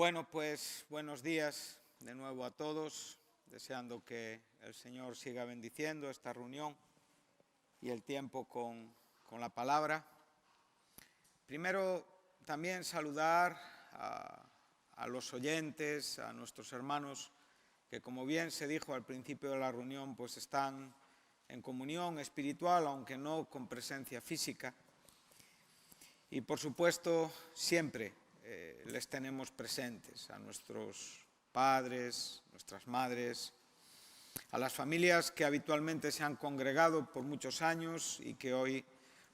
Bueno, pues buenos días de nuevo a todos, deseando que el Señor siga bendiciendo esta reunión y el tiempo con la palabra. Primero, también saludar a los oyentes, a nuestros hermanos que, como bien se dijo al principio de la reunión, pues están en comunión espiritual, aunque no con presencia física. Y por supuesto, siempre les tenemos presentes a nuestros padres, nuestras madres, a las familias que habitualmente se han congregado por muchos años y que hoy,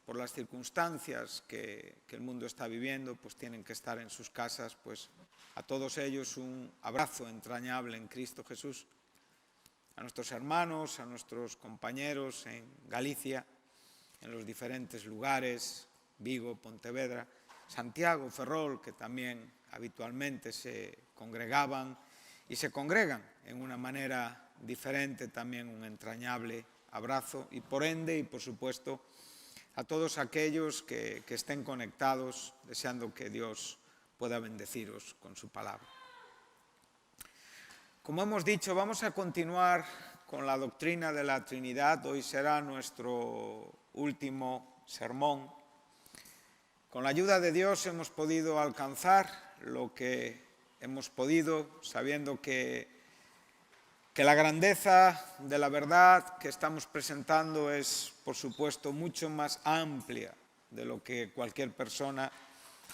por las circunstancias que el mundo está viviendo, pues tienen que estar en sus casas. Pues a todos ellos un abrazo entrañable en Cristo Jesús. A nuestros hermanos, a nuestros compañeros en Galicia, en los diferentes lugares, Vigo, Pontevedra, Santiago, Ferrol, que también habitualmente se congregaban y se congregan en una manera diferente, también un entrañable abrazo, y por ende, y por supuesto, a todos aquellos que estén conectados, deseando que Dios pueda bendeciros con su palabra. Como hemos dicho, vamos a continuar con la doctrina de la Trinidad. Hoy será nuestro último sermón. Con la ayuda de Dios hemos podido alcanzar lo que hemos podido, sabiendo que la grandeza de la verdad que estamos presentando es, por supuesto, mucho más amplia de lo que cualquier persona,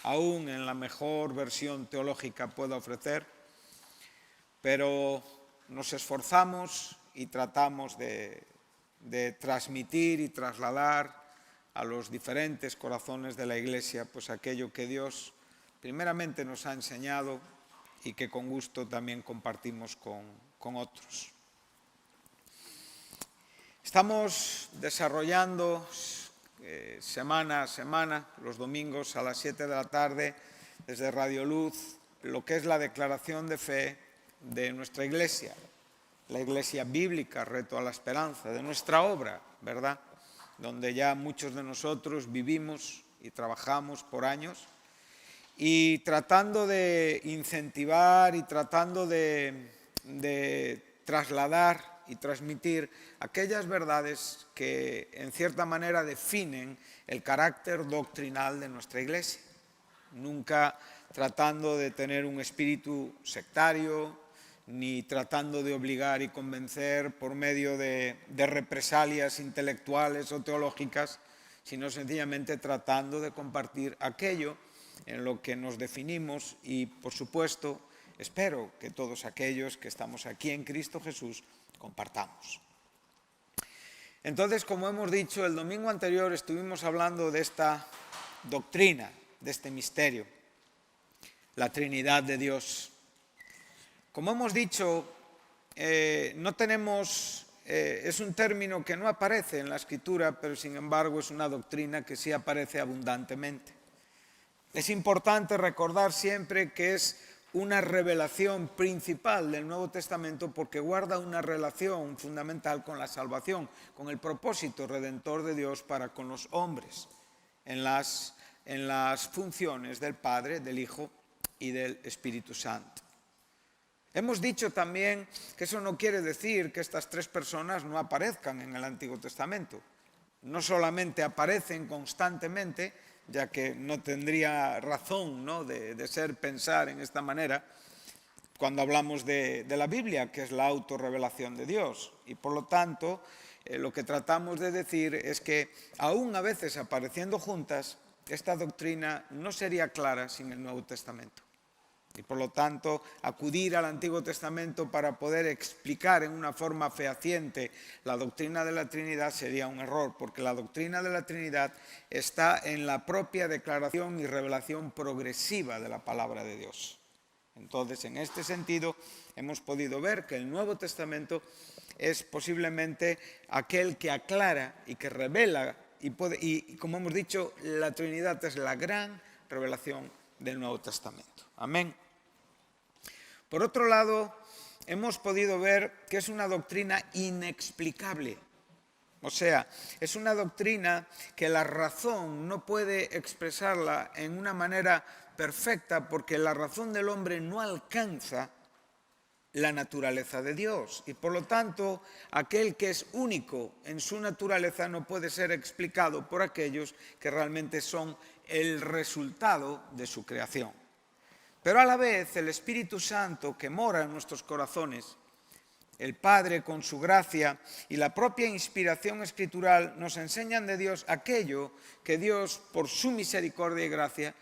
aún en la mejor versión teológica, pueda ofrecer. Pero nos esforzamos y tratamos de transmitir y trasladar a los diferentes corazones de la Iglesia, pues aquello que Dios primeramente nos ha enseñado y que con gusto también compartimos con otros. Estamos desarrollando semana a semana, los domingos a las 7 de la tarde, desde Radio Luz, lo que es la declaración de fe de nuestra Iglesia, la Iglesia bíblica, Reto a la Esperanza, de nuestra obra, ¿verdad?, donde ya muchos de nosotros vivimos y trabajamos por años, y tratando de incentivar y tratando de trasladar y transmitir aquellas verdades que en cierta manera definen el carácter doctrinal de nuestra Iglesia, nunca tratando de tener un espíritu sectario, ni tratando de obligar y convencer por medio de represalias intelectuales o teológicas, sino sencillamente tratando de compartir aquello en lo que nos definimos y, por supuesto, espero que todos aquellos que estamos aquí en Cristo Jesús compartamos. Entonces, como hemos dicho, el domingo anterior estuvimos hablando de esta doctrina, de este misterio, la Trinidad de Dios. Como hemos dicho, es un término que no aparece en la Escritura, pero sin embargo es una doctrina que sí aparece abundantemente. Es importante recordar siempre que es una revelación principal del Nuevo Testamento porque guarda una relación fundamental con la salvación, con el propósito redentor de Dios para con los hombres, en las funciones del Padre, del Hijo y del Espíritu Santo. Hemos dicho también que eso no quiere decir que estas tres personas no aparezcan en el Antiguo Testamento. No solamente aparecen constantemente, ya que no tendría razón, ¿no?, de pensar en esta manera cuando hablamos de la Biblia, que es la autorrevelación de Dios. Y por lo tanto, lo que tratamos de decir es que aún a veces apareciendo juntas, esta doctrina no sería clara sin el Nuevo Testamento. Y por lo tanto, acudir al Antiguo Testamento para poder explicar en una forma fehaciente la doctrina de la Trinidad sería un error, porque la doctrina de la Trinidad está en la propia declaración y revelación progresiva de la palabra de Dios. Entonces, en este sentido, hemos podido ver que el Nuevo Testamento es posiblemente aquel que aclara y que revela, y como hemos dicho, la Trinidad es la gran revelación del Nuevo Testamento. Amén. Por otro lado, hemos podido ver que es una doctrina inexplicable. O sea, es una doctrina que la razón no puede expresarla en una manera perfecta porque la razón del hombre no alcanza la naturaleza de Dios. Y por lo tanto, aquel que es único en su naturaleza no puede ser explicado por aquellos que realmente son el resultado de su creación. Pero a la vez, el Espíritu Santo que mora en nuestros corazones, el Padre con su gracia y la propia inspiración escritural nos enseñan de Dios aquello que Dios, por su misericordia y gracia,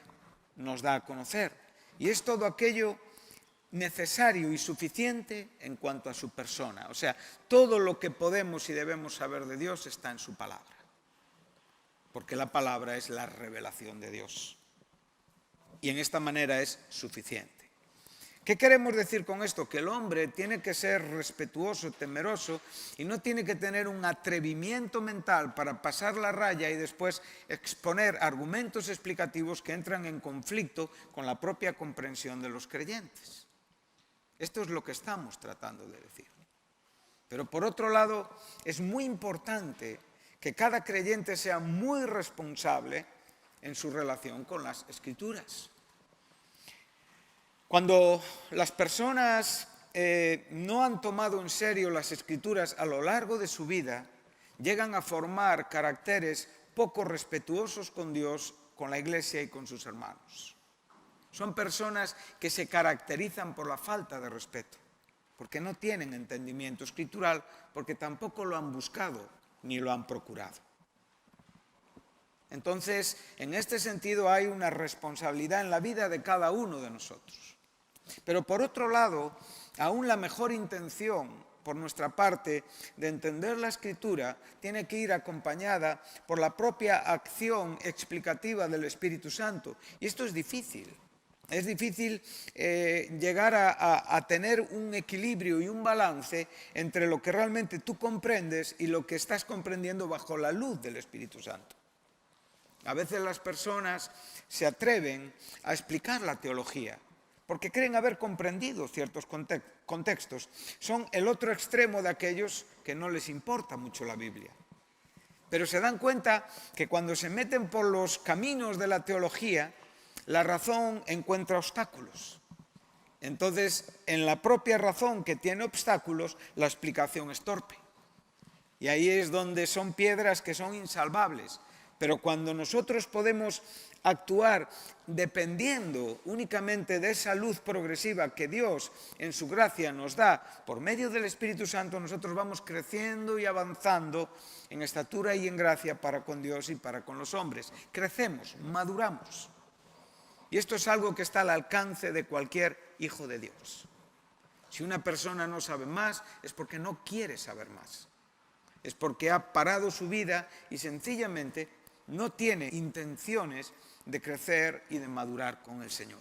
nos da a conocer. Y es todo aquello necesario y suficiente en cuanto a su persona. O sea, todo lo que podemos y debemos saber de Dios está en su palabra. Porque la palabra es la revelación de Dios. Y en esta manera es suficiente. ¿Qué queremos decir con esto? Que el hombre tiene que ser respetuoso, temeroso y no tiene que tener un atrevimiento mental para pasar la raya y después exponer argumentos explicativos que entran en conflicto con la propia comprensión de los creyentes. Esto es lo que estamos tratando de decir. Pero por otro lado, es muy importante que cada creyente sea muy responsable en su relación con las Escrituras. Cuando las personas no han tomado en serio las Escrituras a lo largo de su vida, llegan a formar caracteres poco respetuosos con Dios, con la Iglesia y con sus hermanos. Son personas que se caracterizan por la falta de respeto, porque no tienen entendimiento escritural, porque tampoco lo han buscado ni lo han procurado. Entonces, en este sentido hay una responsabilidad en la vida de cada uno de nosotros. Pero por otro lado, aún la mejor intención por nuestra parte de entender la Escritura tiene que ir acompañada por la propia acción explicativa del Espíritu Santo. Y esto es difícil. Es difícil llegar a tener un equilibrio y un balance entre lo que realmente tú comprendes y lo que estás comprendiendo bajo la luz del Espíritu Santo. A veces las personas se atreven a explicar la teología porque creen haber comprendido ciertos contextos. Son el otro extremo de aquellos que no les importa mucho la Biblia. Pero se dan cuenta que cuando se meten por los caminos de la teología, la razón encuentra obstáculos. Entonces, en la propia razón que tiene obstáculos, la explicación es torpe. Y ahí es donde son piedras que son insalvables. Pero cuando nosotros podemos actuar dependiendo únicamente de esa luz progresiva que Dios en su gracia nos da por medio del Espíritu Santo, nosotros vamos creciendo y avanzando en estatura y en gracia para con Dios y para con los hombres. Crecemos, maduramos. Y esto es algo que está al alcance de cualquier hijo de Dios. Si una persona no sabe más, es porque no quiere saber más. Es porque ha parado su vida y sencillamente no tiene intenciones de crecer y de madurar con el Señor.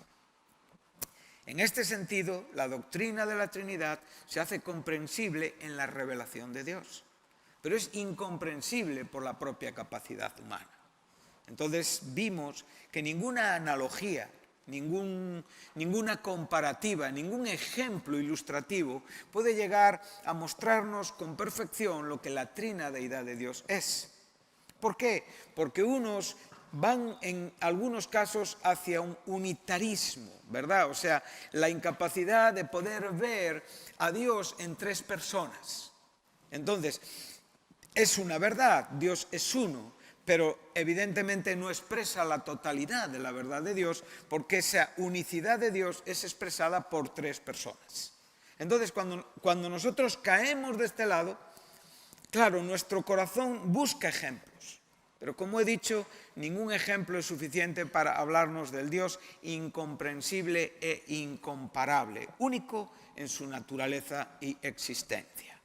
En este sentido, la doctrina de la Trinidad se hace comprensible en la revelación de Dios, pero es incomprensible por la propia capacidad humana. Entonces vimos que ninguna analogía, ninguna comparativa, ningún ejemplo ilustrativo puede llegar a mostrarnos con perfección lo que la trina deidad de Dios es. ¿Por qué? Porque unos van en algunos casos hacia un unitarismo, ¿verdad? O sea, la incapacidad de poder ver a Dios en tres personas. Entonces, es una verdad, Dios es uno, pero evidentemente no expresa la totalidad de la verdad de Dios, porque esa unicidad de Dios es expresada por tres personas. Entonces, cuando nosotros caemos de este lado, claro, nuestro corazón busca ejemplos, pero como he dicho, ningún ejemplo es suficiente para hablarnos del Dios incomprensible e incomparable, único en su naturaleza y existencia.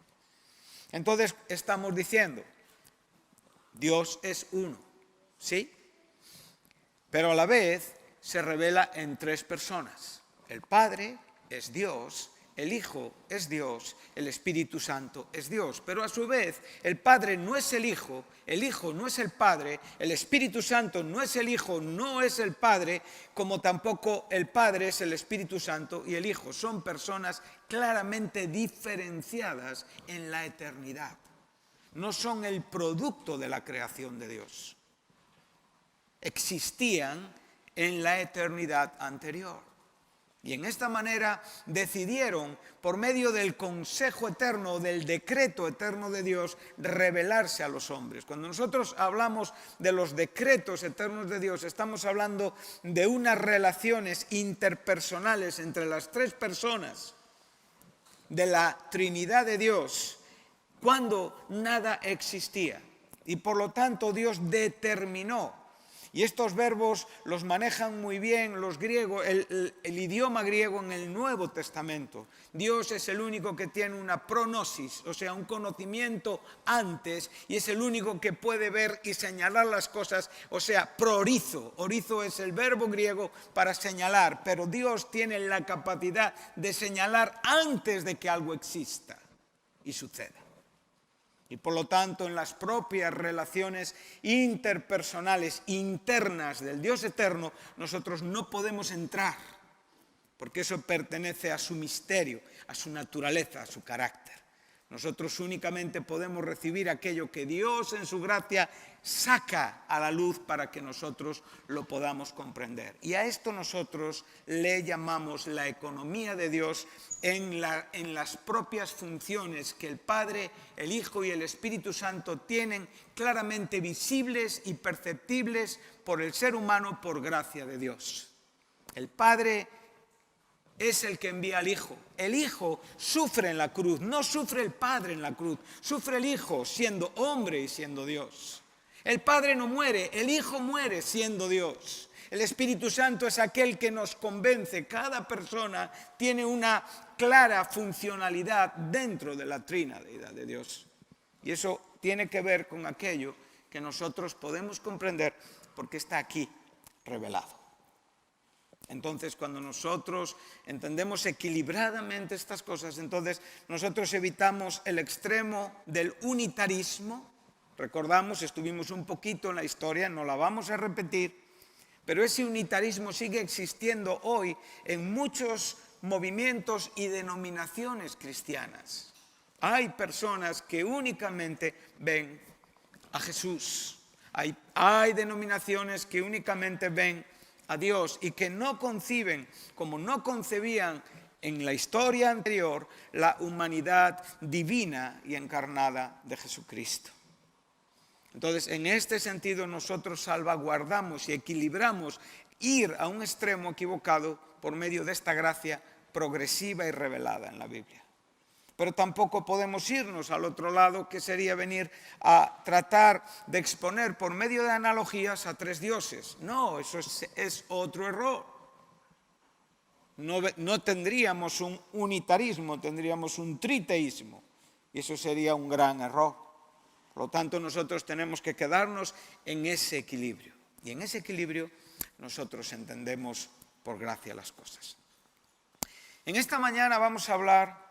Entonces, estamos diciendo, Dios es uno, ¿sí? Pero a la vez se revela en tres personas. El Padre es Dios, el Hijo es Dios, el Espíritu Santo es Dios. Pero a su vez, el Padre no es el Hijo no es el Padre, el Espíritu Santo no es el Hijo, no es el Padre, como tampoco el Padre es el Espíritu Santo y el Hijo. Son personas claramente diferenciadas en la eternidad. No son el producto de la creación de Dios. Existían en la eternidad anterior. Y en esta manera decidieron, por medio del consejo eterno, del decreto eterno de Dios, revelarse a los hombres. Cuando nosotros hablamos de los decretos eternos de Dios, estamos hablando de unas relaciones interpersonales entre las tres personas de la Trinidad de Dios, cuando nada existía. Y por lo tanto Dios determinó. Y estos verbos los manejan muy bien los griegos, el idioma griego en el Nuevo Testamento. Dios es el único que tiene una pronosis, o sea, un conocimiento antes, y es el único que puede ver y señalar las cosas, o sea, proorizo. Orizo es el verbo griego para señalar, pero Dios tiene la capacidad de señalar antes de que algo exista y suceda. Y por lo tanto, en las propias relaciones interpersonales, internas del Dios eterno, nosotros no podemos entrar, porque eso pertenece a su misterio, a su naturaleza, a su carácter. Nosotros únicamente podemos recibir aquello que Dios en su gracia saca a la luz para que nosotros lo podamos comprender. Y a esto nosotros le llamamos la economía de Dios en las propias funciones que el Padre, el Hijo y el Espíritu Santo tienen claramente visibles y perceptibles por el ser humano por gracia de Dios. El Padre es el que envía al Hijo. El Hijo sufre en la cruz, no sufre el Padre en la cruz, sufre el Hijo siendo hombre y siendo Dios. El Padre no muere, el Hijo muere siendo Dios. El Espíritu Santo es aquel que nos convence. Cada persona tiene una clara funcionalidad dentro de la Trinidad de Dios. Y eso tiene que ver con aquello que nosotros podemos comprender porque está aquí revelado. Entonces, cuando nosotros entendemos equilibradamente estas cosas, entonces nosotros evitamos el extremo del unitarismo. Recordamos, estuvimos un poquito en la historia, no la vamos a repetir, pero ese unitarismo sigue existiendo hoy en muchos movimientos y denominaciones cristianas. Hay personas que únicamente ven a Jesús. Hay denominaciones que únicamente ven a Dios y que no conciben, como no concebían en la historia anterior, la humanidad divina y encarnada de Jesucristo. Entonces, en este sentido, nosotros salvaguardamos y equilibramos ir a un extremo equivocado por medio de esta gracia progresiva y revelada en la Biblia. Pero tampoco podemos irnos al otro lado, que sería venir a tratar de exponer por medio de analogías a tres dioses. No, eso es otro error. No tendríamos un unitarismo, tendríamos un triteísmo. Y eso sería un gran error. Por lo tanto, nosotros tenemos que quedarnos en ese equilibrio. Y en ese equilibrio nosotros entendemos por gracia las cosas. En esta mañana vamos a hablar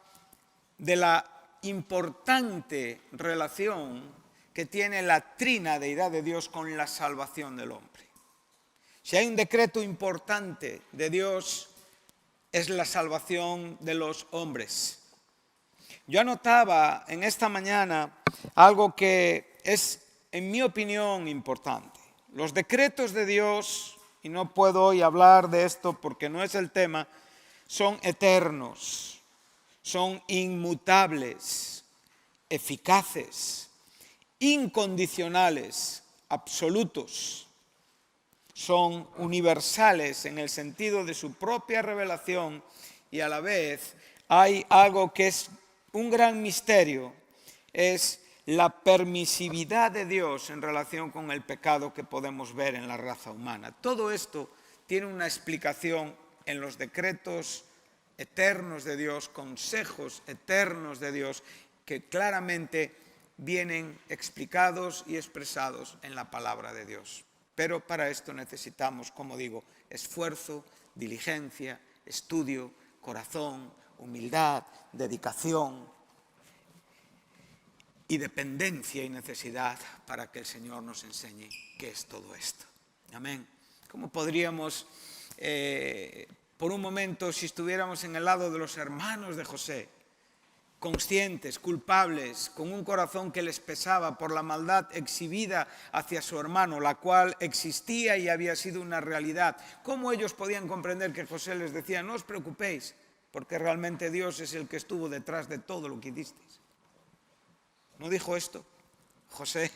de la importante relación que tiene la trinadeidad de Dios con la salvación del hombre. Si hay un decreto importante de Dios, es la salvación de los hombres. Yo anotaba en esta mañana algo que es, en mi opinión, importante. Los decretos de Dios, y no puedo hoy hablar de esto porque no es el tema, son eternos, son inmutables, eficaces, incondicionales, absolutos. Son universales en el sentido de su propia revelación y a la vez hay algo que es un gran misterio, es la permisividad de Dios en relación con el pecado que podemos ver en la raza humana. Todo esto tiene una explicación en los decretos eternos de Dios, consejos eternos de Dios, que claramente vienen explicados y expresados en la palabra de Dios. Pero para esto necesitamos, como digo, esfuerzo, diligencia, estudio, corazón, humildad, dedicación y dependencia y necesidad para que el Señor nos enseñe qué es todo esto. Amén. ¿Cómo podríamos, por un momento, si estuviéramos en el lado de los hermanos de José, conscientes, culpables, con un corazón que les pesaba por la maldad exhibida hacia su hermano, la cual existía y había sido una realidad. ¿Cómo ellos podían comprender que José les decía, no os preocupéis, porque realmente Dios es el que estuvo detrás de todo lo que hicisteis? ¿No dijo esto José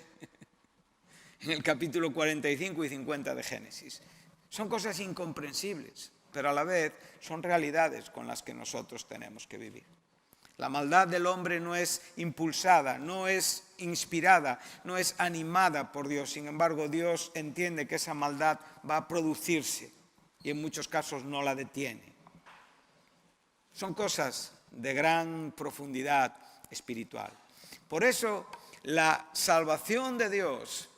en el capítulo 45 y 50 de Génesis? Son cosas incomprensibles, pero a la vez son realidades con las que nosotros tenemos que vivir. La maldad del hombre no es impulsada, no es inspirada, no es animada por Dios. Sin embargo, Dios entiende que esa maldad va a producirse y en muchos casos no la detiene. Son cosas de gran profundidad espiritual. Por eso, la salvación de Dios,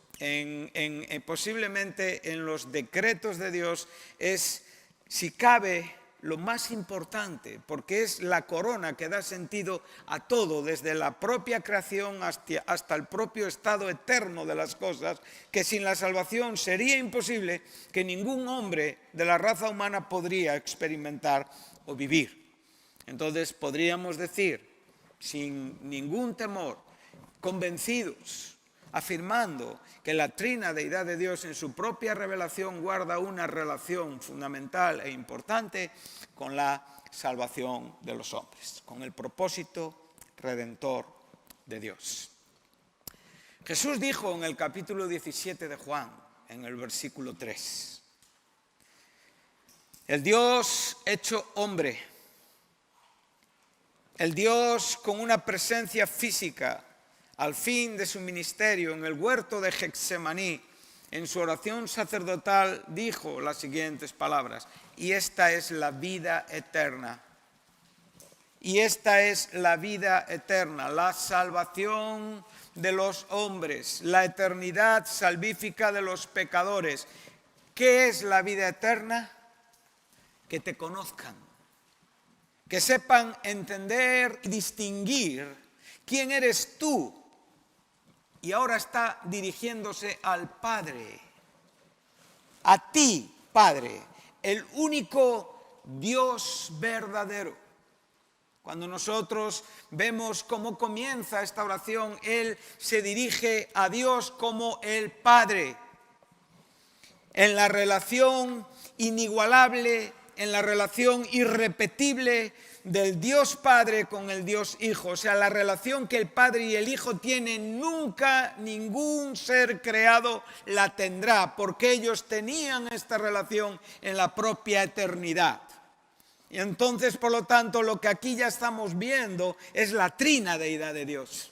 posiblemente en los decretos de Dios, es, si cabe, lo más importante, porque es la corona que da sentido a todo, desde la propia creación hasta el propio estado eterno de las cosas, que sin la salvación sería imposible que ningún hombre de la raza humana podría experimentar o vivir. Entonces podríamos decir, sin ningún temor, convencidos, afirmando que la trina deidad de Dios en su propia revelación guarda una relación fundamental e importante con la salvación de los hombres, con el propósito redentor de Dios. Jesús dijo en el capítulo 17 de Juan, en el versículo 3, el Dios hecho hombre, el Dios con una presencia física, al fin de su ministerio en el huerto de Getsemaní, en su oración sacerdotal dijo las siguientes palabras: y esta es la vida eterna. Y esta es la vida eterna, la salvación de los hombres, la eternidad salvífica de los pecadores. ¿Qué es la vida eterna? Que te conozcan, que sepan entender y distinguir quién eres tú. Y ahora está dirigiéndose al Padre, a ti, Padre, el único Dios verdadero. Cuando nosotros vemos cómo comienza esta oración, Él se dirige a Dios como el Padre, en la relación inigualable, en la relación irrepetible del Dios Padre con el Dios Hijo. O sea, la relación que el Padre y el Hijo tienen, nunca ningún ser creado la tendrá, porque ellos tenían esta relación en la propia eternidad. Y entonces, por lo tanto, lo que aquí ya estamos viendo es la trina deidad de Dios.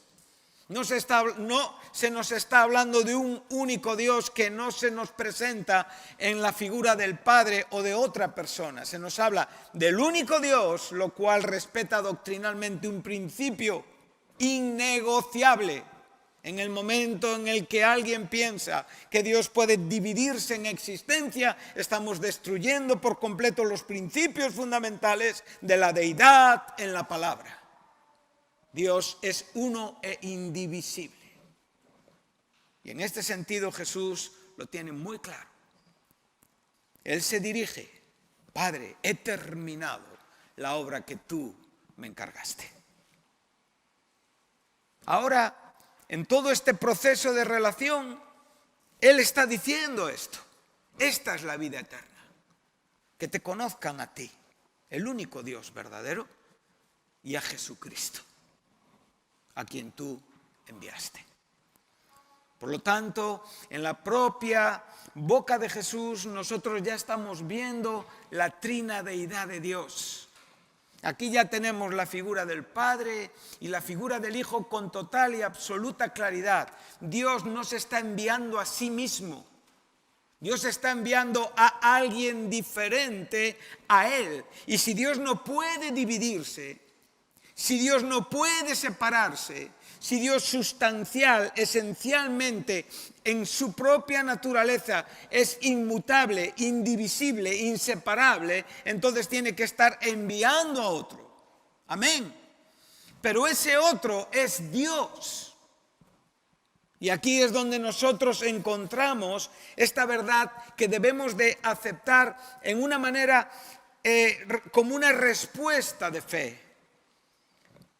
No se nos está hablando de un único Dios que no se nos presenta en la figura del Padre o de otra persona. Se nos habla del único Dios, lo cual respeta doctrinalmente un principio innegociable. En el momento en el que alguien piensa que Dios puede dividirse en existencia, estamos destruyendo por completo los principios fundamentales de la deidad en la palabra. Dios es uno e indivisible. Y en este sentido Jesús lo tiene muy claro. Él se dirige: Padre, he terminado la obra que tú me encargaste. Ahora, en todo este proceso de relación, Él está diciendo esto. Esta es la vida eterna. Que te conozcan a ti, el único Dios verdadero, y a Jesucristo, a quien tú enviaste. Por lo tanto, en la propia boca de Jesús nosotros ya estamos viendo la trina deidad de Dios. Aquí ya tenemos la figura del Padre y la figura del Hijo con total y absoluta claridad. Dios no se está enviando a sí mismo. Dios está enviando a alguien diferente a Él. Y si Dios no puede dividirse, si Dios no puede separarse, si Dios sustancial, esencialmente, en su propia naturaleza, es inmutable, indivisible, inseparable, entonces tiene que estar enviando a otro. Amén. Pero ese otro es Dios. Y aquí es donde nosotros encontramos esta verdad que debemos de aceptar en una manera como una respuesta de fe.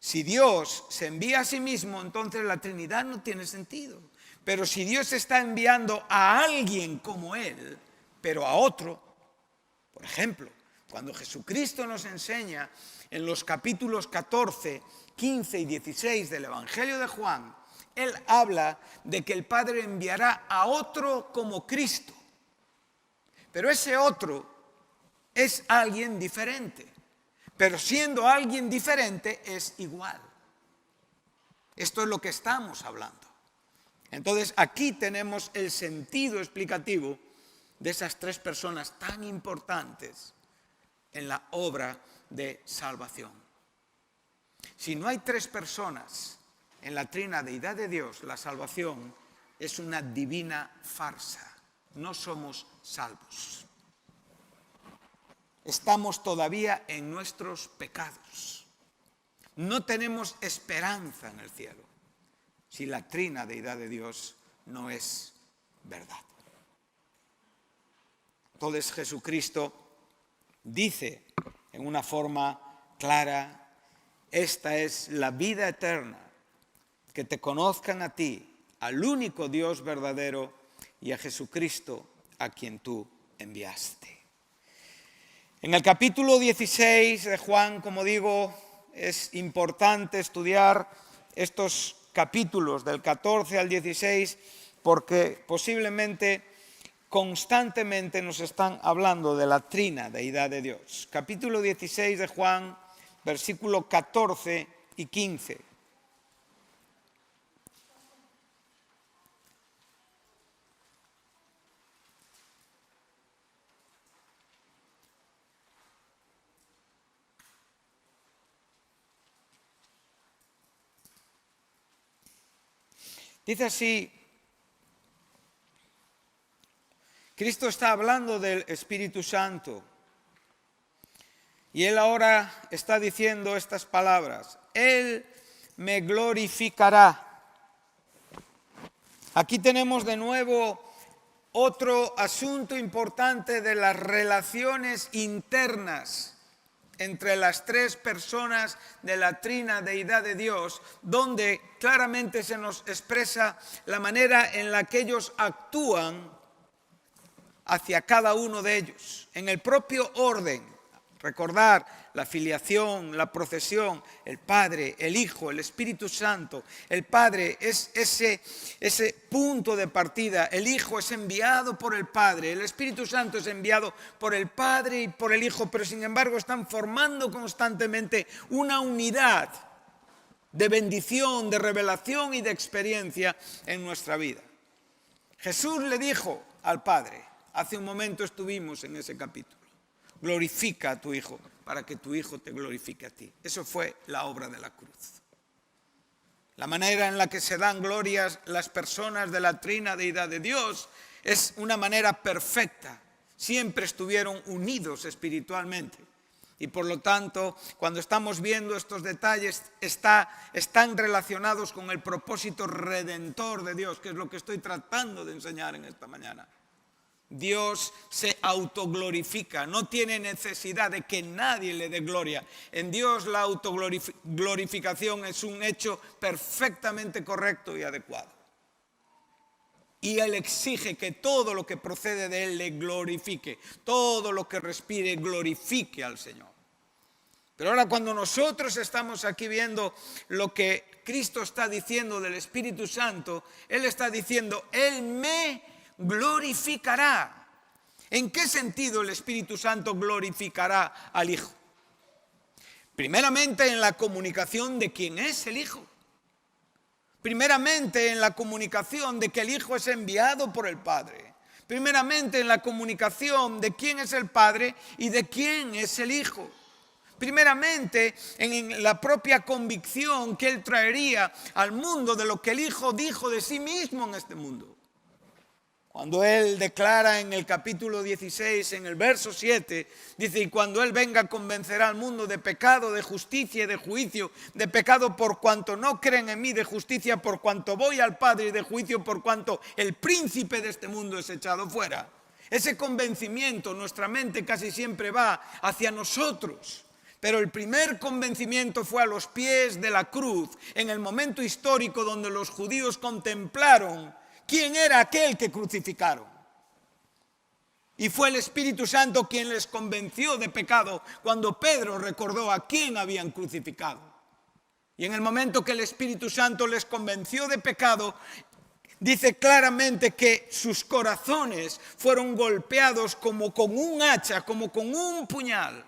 Si Dios se envía a sí mismo, entonces la Trinidad no tiene sentido. Pero si Dios está enviando a alguien como Él, pero a otro, por ejemplo, cuando Jesucristo nos enseña en los capítulos 14, 15 y 16 del Evangelio de Juan, Él habla de que el Padre enviará a otro como Cristo. Pero ese otro es alguien diferente. Pero siendo alguien diferente es igual. Esto es lo que estamos hablando. Entonces aquí tenemos el sentido explicativo de esas tres personas tan importantes en la obra de salvación. Si no hay tres personas en la trina deidad de Dios, la salvación es una divina farsa. No somos salvos. Estamos todavía en nuestros pecados. No tenemos esperanza en el cielo si la trina deidad de Dios no es verdad. Entonces Jesucristo dice en una forma clara: esta es la vida eterna, que te conozcan a ti, al único Dios verdadero, y a Jesucristo a quien tú enviaste. En el capítulo 16 de Juan, como digo, es importante estudiar estos capítulos del 14 al 16 porque posiblemente constantemente nos están hablando de la trina deidad de Dios. Capítulo 16 de Juan, versículo 14 y 15. Dice así: Cristo está hablando del Espíritu Santo y Él ahora está diciendo estas palabras: Él me glorificará. Aquí tenemos de nuevo otro asunto importante de las relaciones internas entre las tres personas de la trina deidad de Dios, donde claramente se nos expresa la manera en la que ellos actúan hacia cada uno de ellos, en el propio orden. Recordar la filiación, la procesión, el Padre, el Hijo, el Espíritu Santo. El Padre es ese punto de partida, el Hijo es enviado por el Padre, el Espíritu Santo es enviado por el Padre y por el Hijo, pero sin embargo están formando constantemente una unidad de bendición, de revelación y de experiencia en nuestra vida. Jesús le dijo al Padre, hace un momento estuvimos en ese capítulo: glorifica a tu Hijo para que tu Hijo te glorifique a ti. Eso fue la obra de la cruz. La manera en la que se dan glorias las personas de la trina deidad de Dios es una manera perfecta. Siempre estuvieron unidos espiritualmente. Y por lo tanto, cuando estamos viendo estos detalles, están relacionados con el propósito redentor de Dios, que es lo que estoy tratando de enseñar en esta mañana. Dios se autoglorifica, no tiene necesidad de que nadie le dé gloria. En Dios la autoglorificación es un hecho perfectamente correcto y adecuado. Y Él exige que todo lo que procede de Él le glorifique, todo lo que respire glorifique al Señor. Pero ahora cuando nosotros estamos aquí viendo lo que Cristo está diciendo del Espíritu Santo, Él está diciendo: Él me glorificará. ¿En qué sentido el Espíritu Santo glorificará al Hijo? Primeramente en la comunicación de quién es el Hijo. Primeramente en la comunicación de que el Hijo es enviado por el Padre. Primeramente en la comunicación de quién es el Padre y de quién es el Hijo. Primeramente en la propia convicción que Él traería al mundo de lo que el Hijo dijo de sí mismo en este mundo. Cuando Él declara en el capítulo 16, en el verso 7, dice: y cuando Él venga convencerá al mundo de pecado, de justicia y de juicio. De pecado por cuanto no creen en mí, de justicia por cuanto voy al Padre, y de juicio por cuanto el príncipe de este mundo es echado fuera. Ese convencimiento, nuestra mente casi siempre va hacia nosotros. Pero el primer convencimiento fue a los pies de la cruz, en el momento histórico donde los judíos contemplaron quién era aquel que crucificaron. Y fue el Espíritu Santo quien les convenció de pecado cuando Pedro recordó a quién habían crucificado. Y en el momento que el Espíritu Santo les convenció de pecado, dice claramente que sus corazones fueron golpeados como con un hacha, como con un puñal,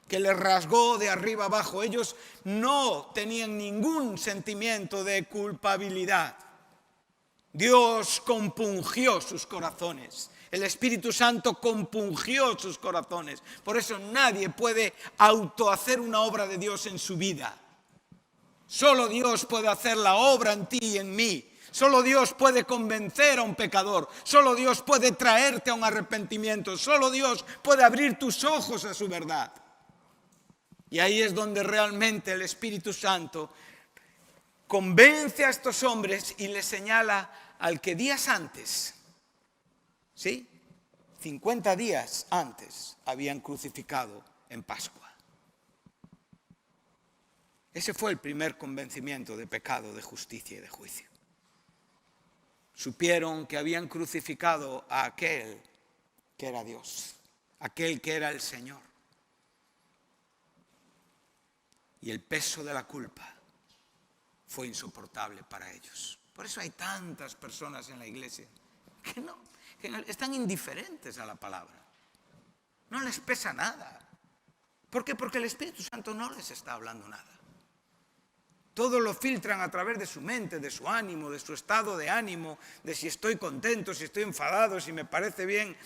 que les rasgó de arriba abajo. Ellos no tenían ningún sentimiento de culpabilidad. Dios compungió sus corazones. El Espíritu Santo compungió sus corazones. Por eso nadie puede autohacer una obra de Dios en su vida. Solo Dios puede hacer la obra en ti y en mí. Solo Dios puede convencer a un pecador. Solo Dios puede traerte a un arrepentimiento. Solo Dios puede abrir tus ojos a su verdad. Y ahí es donde realmente el Espíritu Santo convence a estos hombres y les señala al que días antes, ¿sí? 50 días antes habían crucificado en Pascua. Ese fue el primer convencimiento de pecado, de justicia y de juicio. Supieron que habían crucificado a aquel que era Dios, aquel que era el Señor. Y el peso de la culpa fue insoportable para ellos. Por eso hay tantas personas en la iglesia que están indiferentes a la palabra. No les pesa nada. ¿Por qué? Porque el Espíritu Santo no les está hablando nada. Todo lo filtran a través de su mente, de su ánimo, de su estado de ánimo, de si estoy contento, si estoy enfadado, si me parece bien.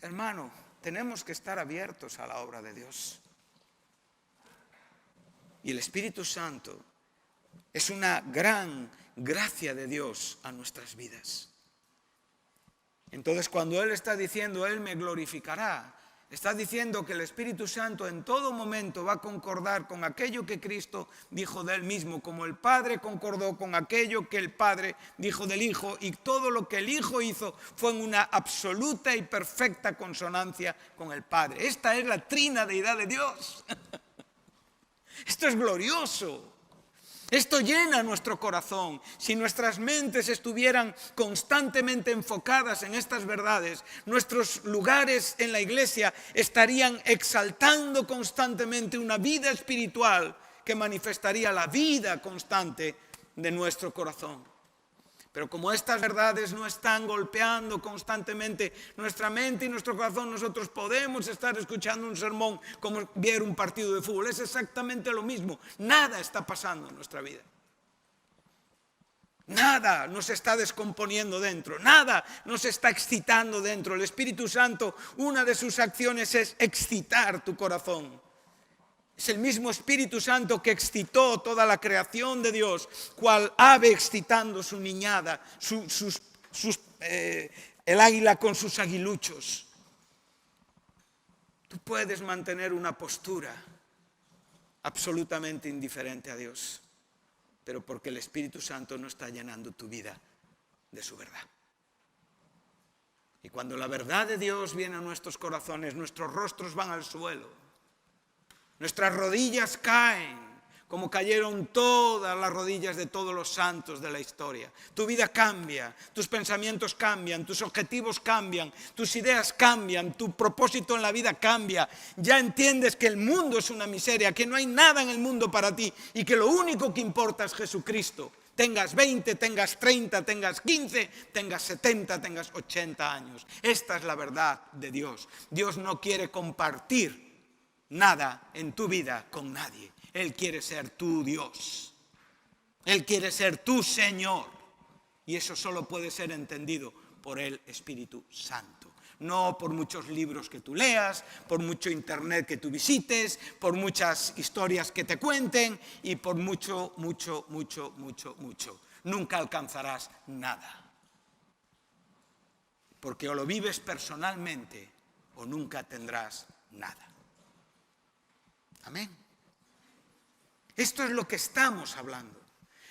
Hermano, tenemos que estar abiertos a la obra de Dios. Y el Espíritu Santo es una gran gracia de Dios a nuestras vidas. Entonces, cuando Él está diciendo, Él me glorificará, está diciendo que el Espíritu Santo en todo momento va a concordar con aquello que Cristo dijo de Él mismo, como el Padre concordó con aquello que el Padre dijo del Hijo, y todo lo que el Hijo hizo fue en una absoluta y perfecta consonancia con el Padre. Esta es la trina deidad de Dios. Esto es glorioso. Esto llena nuestro corazón. Si nuestras mentes estuvieran constantemente enfocadas en estas verdades, nuestros lugares en la iglesia estarían exaltando constantemente una vida espiritual que manifestaría la vida constante de nuestro corazón. Pero como estas verdades no están golpeando constantemente nuestra mente y nuestro corazón, nosotros podemos estar escuchando un sermón como ver un partido de fútbol. Es exactamente lo mismo. Nada está pasando en nuestra vida. Nada nos está descomponiendo dentro. Nada nos está excitando dentro. El Espíritu Santo, una de sus acciones es excitar tu corazón. Es el mismo Espíritu Santo que excitó toda la creación de Dios, cual ave excitando su niñada, el águila con sus aguiluchos. Tú puedes mantener una postura absolutamente indiferente a Dios, pero porque el Espíritu Santo no está llenando tu vida de su verdad. Y cuando la verdad de Dios viene a nuestros corazones, nuestros rostros van al suelo. Nuestras rodillas caen, como cayeron todas las rodillas de todos los santos de la historia. Tu vida cambia, tus pensamientos cambian, tus objetivos cambian, tus ideas cambian, tu propósito en la vida cambia. Ya entiendes que el mundo es una miseria, que no hay nada en el mundo para ti y que lo único que importa es Jesucristo. Tengas 20, tengas 30, tengas 15, tengas 70, tengas 80 años. Esta es la verdad de Dios. Dios no quiere compartir nada en tu vida con nadie. Él quiere ser tu Dios. Él quiere ser tu Señor. Y eso solo puede ser entendido por el Espíritu Santo. No por muchos libros que tú leas, por mucho internet que tú visites, por muchas historias que te cuenten y por mucho. Nunca alcanzarás nada. Porque o lo vives personalmente o nunca tendrás nada. Amén. Esto es lo que estamos hablando.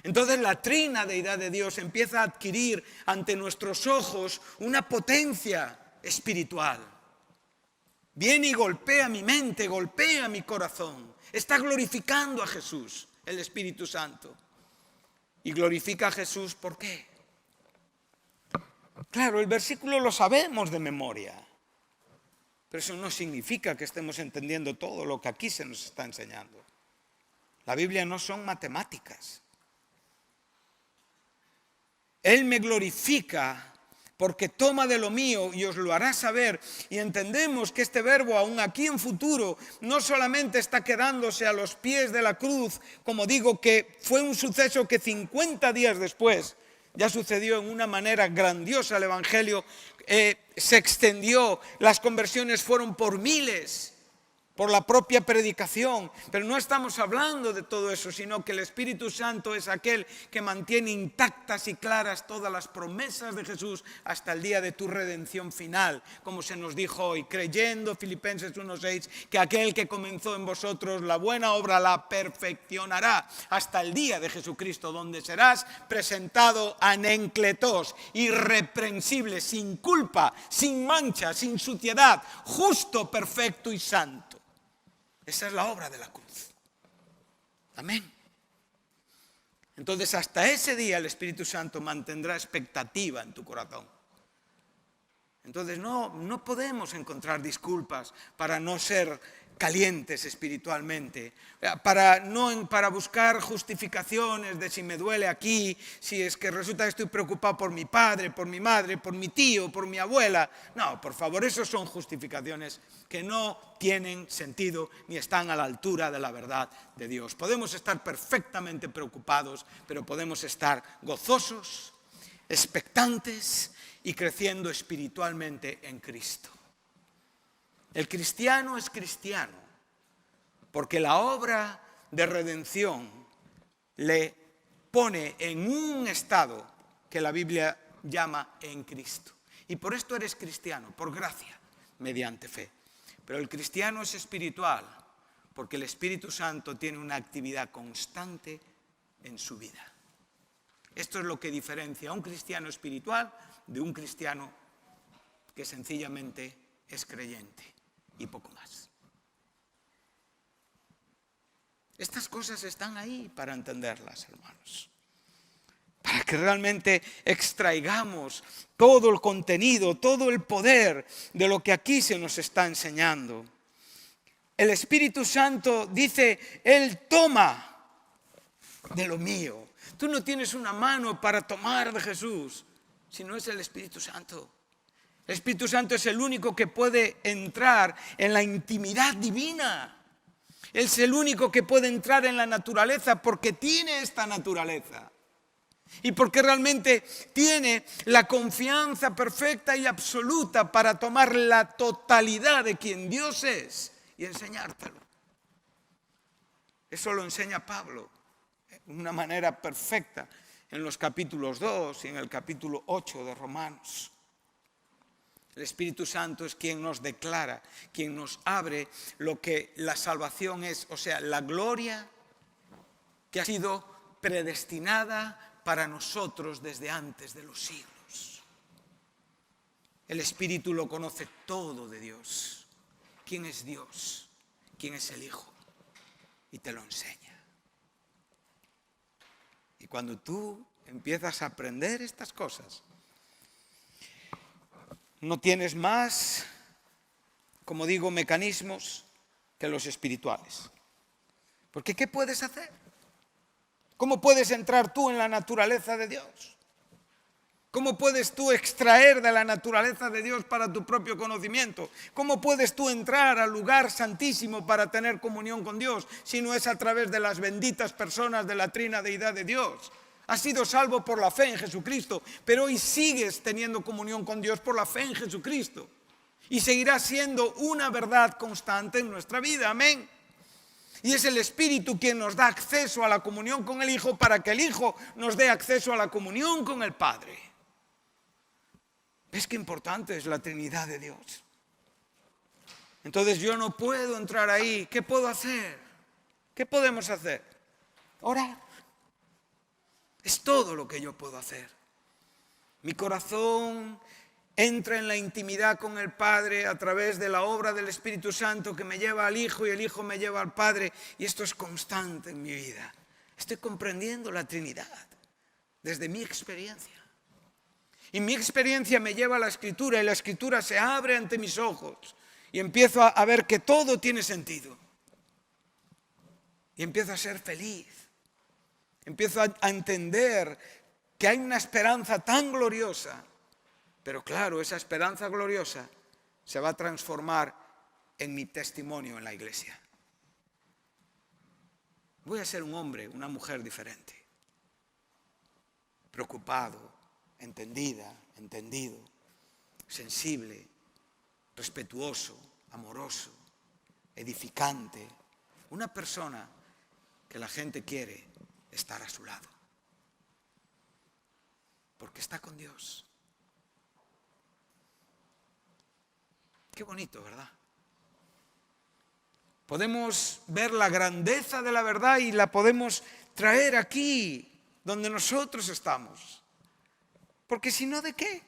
Entonces la trina deidad de Dios empieza a adquirir ante nuestros ojos una potencia espiritual. Viene y golpea mi mente, golpea mi corazón. Está glorificando a Jesús, el Espíritu Santo. Y glorifica a Jesús, ¿por qué? Claro, el versículo lo sabemos de memoria. Pero eso no significa que estemos entendiendo todo lo que aquí se nos está enseñando. La Biblia no son matemáticas. Él me glorifica porque toma de lo mío y os lo hará saber. Y entendemos que este verbo, aún aquí en futuro, no solamente está quedándose a los pies de la cruz, como digo, que fue un suceso que 50 días después ya sucedió en una manera grandiosa el Evangelio, se extendió, las conversiones fueron por miles, por la propia predicación, pero no estamos hablando de todo eso, sino que el Espíritu Santo es aquel que mantiene intactas y claras todas las promesas de Jesús hasta el día de tu redención final, como se nos dijo hoy, creyendo, Filipenses 1:6, que aquel que comenzó en vosotros la buena obra la perfeccionará hasta el día de Jesucristo, donde serás presentado anencletos, irreprensible, sin culpa, sin mancha, sin suciedad, justo, perfecto y santo. Esa es la obra de la cruz. Amén. Entonces, hasta ese día el Espíritu Santo mantendrá expectativa en tu corazón. Entonces, no podemos encontrar disculpas para no ser calientes espiritualmente, para buscar justificaciones de si me duele aquí, si es que resulta que estoy preocupado por mi padre, por mi madre, por mi tío, por mi abuela. No, por favor, esos son justificaciones que no tienen sentido ni están a la altura de la verdad de Dios. Podemos estar perfectamente preocupados, pero podemos estar gozosos, expectantes y creciendo espiritualmente en Cristo. El cristiano es cristiano porque la obra de redención le pone en un estado que la Biblia llama en Cristo. Y por esto eres cristiano, por gracia, mediante fe. Pero el cristiano es espiritual porque el Espíritu Santo tiene una actividad constante en su vida. Esto es lo que diferencia a un cristiano espiritual de un cristiano que sencillamente es creyente. Y poco más. Estas cosas están ahí para entenderlas, hermanos. Para que realmente extraigamos todo el contenido, todo el poder de lo que aquí se nos está enseñando. El Espíritu Santo dice, Él toma de lo mío. Tú no tienes una mano para tomar de Jesús, si no es el Espíritu Santo. El Espíritu Santo es el único que puede entrar en la intimidad divina. Es el único que puede entrar en la naturaleza porque tiene esta naturaleza. Y porque realmente tiene la confianza perfecta y absoluta para tomar la totalidad de quien Dios es y enseñártelo. Eso lo enseña Pablo de una manera perfecta en los capítulos 2 y en el capítulo 8 de Romanos. El Espíritu Santo es quien nos declara, quien nos abre lo que la salvación es, o sea, la gloria que ha sido predestinada para nosotros desde antes de los siglos. El Espíritu lo conoce todo de Dios. ¿Quién es Dios? ¿Quién es el Hijo? Y te lo enseña. Y cuando tú empiezas a aprender estas cosas, no tienes más, como digo, mecanismos que los espirituales. Porque ¿qué puedes hacer? ¿Cómo puedes entrar tú en la naturaleza de Dios? ¿Cómo puedes tú extraer de la naturaleza de Dios para tu propio conocimiento? ¿Cómo puedes tú entrar al lugar santísimo para tener comunión con Dios si no es a través de las benditas personas de la trina deidad de Dios? Has sido salvo por la fe en Jesucristo, pero hoy sigues teniendo comunión con Dios por la fe en Jesucristo. Y seguirá siendo una verdad constante en nuestra vida. Amén. Y es el Espíritu quien nos da acceso a la comunión con el Hijo para que el Hijo nos dé acceso a la comunión con el Padre. ¿Ves qué importante es la Trinidad de Dios? Entonces yo no puedo entrar ahí. ¿Qué puedo hacer? ¿Qué podemos hacer? Orar. Es todo lo que yo puedo hacer. Mi corazón entra en la intimidad con el Padre a través de la obra del Espíritu Santo que me lleva al Hijo y el Hijo me lleva al Padre. Y esto es constante en mi vida. Estoy comprendiendo la Trinidad desde mi experiencia. Y mi experiencia me lleva a la Escritura y la Escritura se abre ante mis ojos. Y empiezo a ver que todo tiene sentido. Y empiezo a ser feliz. Empiezo a entender que hay una esperanza tan gloriosa. Pero claro, esa esperanza gloriosa se va a transformar en mi testimonio en la iglesia. Voy a ser un hombre, una mujer diferente. Preocupado, entendido, sensible, respetuoso, amoroso, edificante. Una persona que la gente quiere estar a su lado. Porque está con Dios. Qué bonito, ¿verdad? Podemos ver la grandeza de la verdad y la podemos traer aquí, donde nosotros estamos. Porque si no, ¿de qué?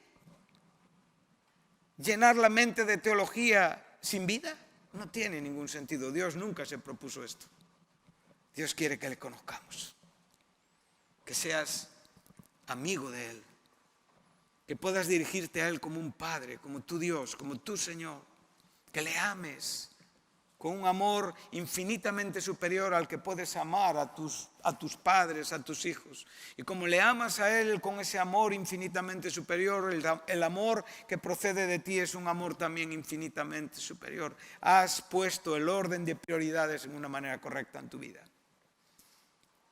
¿Llenar la mente de teología sin vida? No tiene ningún sentido. Dios nunca se propuso esto. Dios quiere que le conozcamos. Que seas amigo de Él. Que puedas dirigirte a Él como un Padre, como tu Dios, como tu Señor. Que le ames con un amor infinitamente superior al que puedes amar a tus padres, a tus hijos. Y como le amas a Él con ese amor infinitamente superior, el amor que procede de ti es un amor también infinitamente superior. Has puesto el orden de prioridades en una manera correcta en tu vida.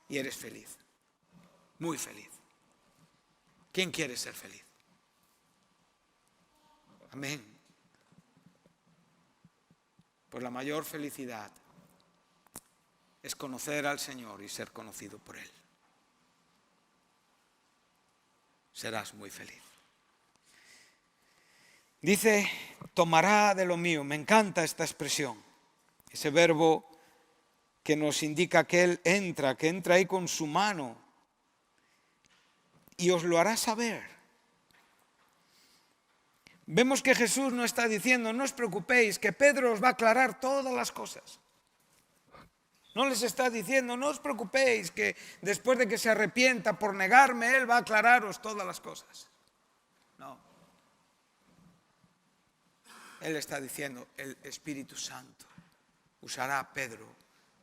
Y eres feliz, muy feliz. ¿Quién quiere ser feliz? Amén. Pues la mayor felicidad es conocer al Señor y ser conocido por Él. Serás muy feliz. Dice, tomará de lo mío. Me encanta esta expresión. Ese verbo que nos indica que Él entra, que entra ahí con su mano y os lo hará saber. Vemos que Jesús no está diciendo, no os preocupéis, que Pedro os va a aclarar todas las cosas. No les está diciendo, no os preocupéis, que después de que se arrepienta por negarme, Él va a aclararos todas las cosas. No. Él está diciendo, el Espíritu Santo usará a Pedro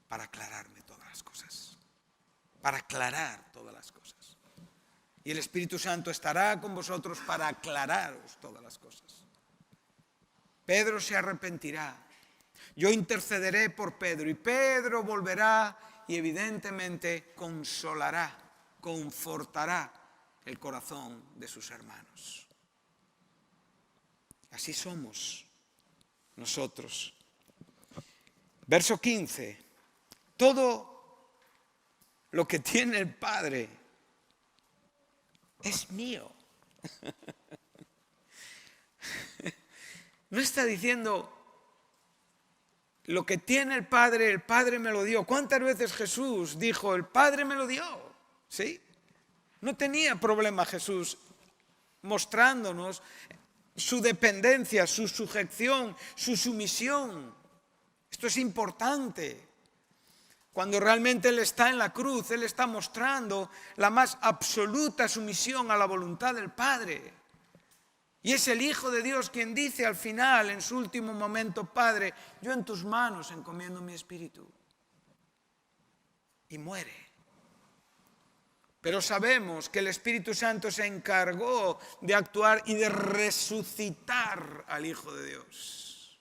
para aclararme todas las cosas. Para aclarar todas las cosas. Y el Espíritu Santo estará con vosotros para aclararos todas las cosas. Pedro se arrepentirá. Yo intercederé por Pedro y Pedro volverá y evidentemente consolará, confortará el corazón de sus hermanos. Así somos nosotros. Verso 15. Todo lo que tiene el Padre es mío. No está diciendo lo que tiene el Padre me lo dio. ¿Cuántas veces Jesús dijo, el Padre me lo dio? ¿Sí? No tenía problema Jesús mostrándonos su dependencia, su sujeción, su sumisión. Esto es importante. Cuando realmente Él está en la cruz, Él está mostrando la más absoluta sumisión a la voluntad del Padre. Y es el Hijo de Dios quien dice al final, en su último momento, Padre, yo en tus manos encomiendo mi espíritu. Y muere. Pero sabemos que el Espíritu Santo se encargó de actuar y de resucitar al Hijo de Dios.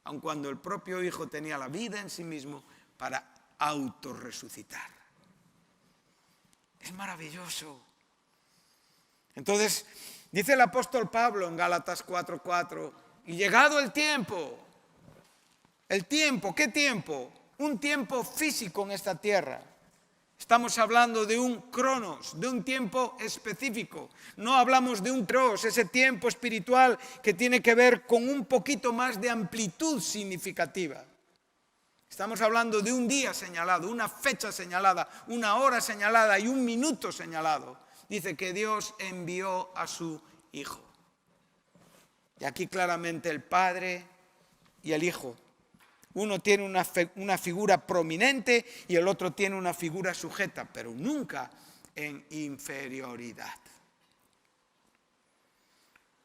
Aun cuando el propio Hijo tenía la vida en sí mismo para autorresucitar. Es maravilloso. Entonces, dice el apóstol Pablo en Gálatas 4:4, y llegado el tiempo, ¿qué tiempo? Un tiempo físico en esta tierra. Estamos hablando de un cronos, de un tiempo específico. No hablamos de un kairos, ese tiempo espiritual que tiene que ver con un poquito más de amplitud significativa. Estamos hablando de un día señalado, una fecha señalada, una hora señalada y un minuto señalado. Dice que Dios envió a su Hijo. Y aquí claramente el Padre y el Hijo. Uno tiene una figura prominente y el otro tiene una figura sujeta, pero nunca en inferioridad.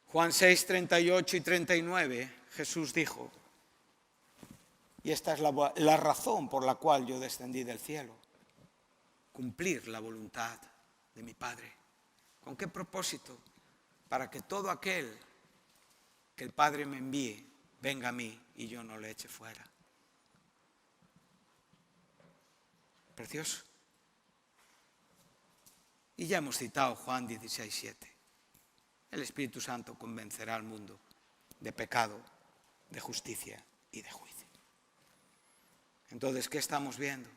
Juan 6, 38 y 39, Jesús dijo, y esta es la razón por la cual yo descendí del cielo, cumplir la voluntad de mi Padre. ¿Con qué propósito? Para que todo aquel que el Padre me envíe venga a mí y yo no le eche fuera. Precioso. Y ya hemos citado Juan 16, 7. El Espíritu Santo convencerá al mundo de pecado, de justicia y de juicio. Entonces, ¿qué estamos viendo?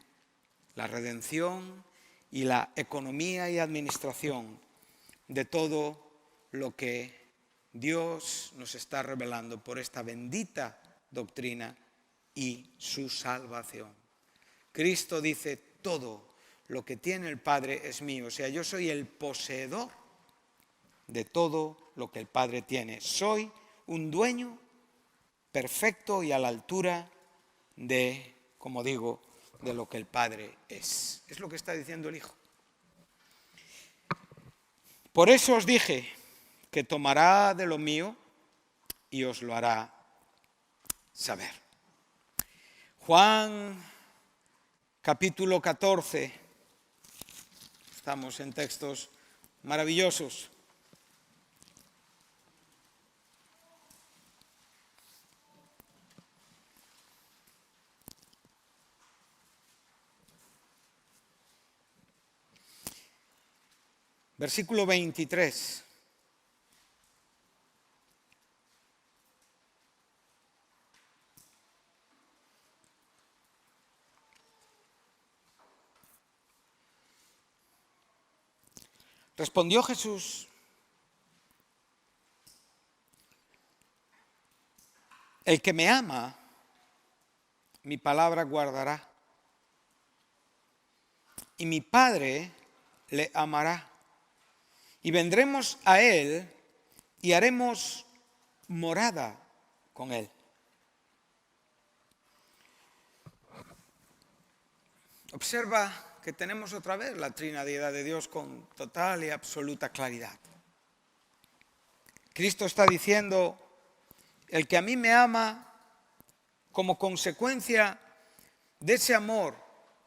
La redención y la economía y administración de todo lo que Dios nos está revelando por esta bendita doctrina y su salvación. Cristo dice, todo lo que tiene el Padre es mío. O sea, yo soy el poseedor de todo lo que el Padre tiene. Soy un dueño perfecto y a la altura de, como digo, de lo que el Padre es. Es lo que está diciendo el Hijo. Por eso os dije que tomará de lo mío y os lo hará saber. Juan capítulo 14. Estamos en textos maravillosos. Versículo 23. Respondió Jesús, el que me ama, mi palabra guardará, y mi Padre le amará, y vendremos a él y haremos morada con él. Observa que tenemos otra vez la trinidad de Dios con total y absoluta claridad. Cristo está diciendo, el que a mí me ama, como consecuencia de ese amor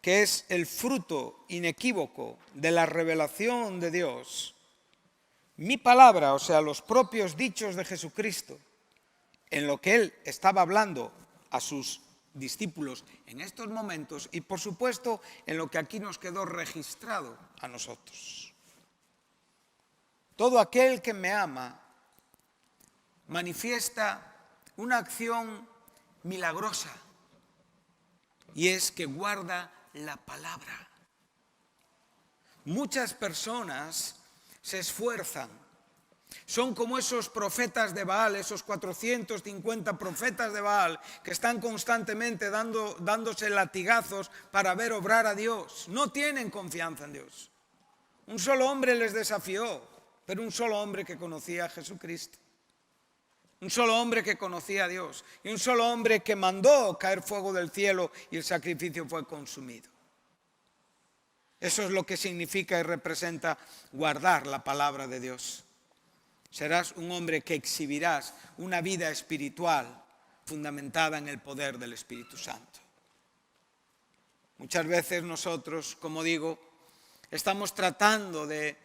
que es el fruto inequívoco de la revelación de Dios, mi palabra, o sea, los propios dichos de Jesucristo, en lo que Él estaba hablando a sus discípulos en estos momentos y por supuesto en lo que aquí nos quedó registrado a nosotros. Todo aquel que me ama manifiesta una acción milagrosa y es que guarda la palabra. Muchas personas se esfuerzan. Son como esos profetas de Baal, esos 450 profetas de Baal que están constantemente dándose latigazos para ver obrar a Dios. No tienen confianza en Dios. Un solo hombre les desafió, pero un solo hombre que conocía a Jesucristo. Un solo hombre que conocía a Dios. Y un solo hombre que mandó caer fuego del cielo y el sacrificio fue consumido. Eso es lo que significa y representa guardar la palabra de Dios. Serás un hombre que exhibirás una vida espiritual fundamentada en el poder del Espíritu Santo. Muchas veces nosotros, como digo, estamos tratando de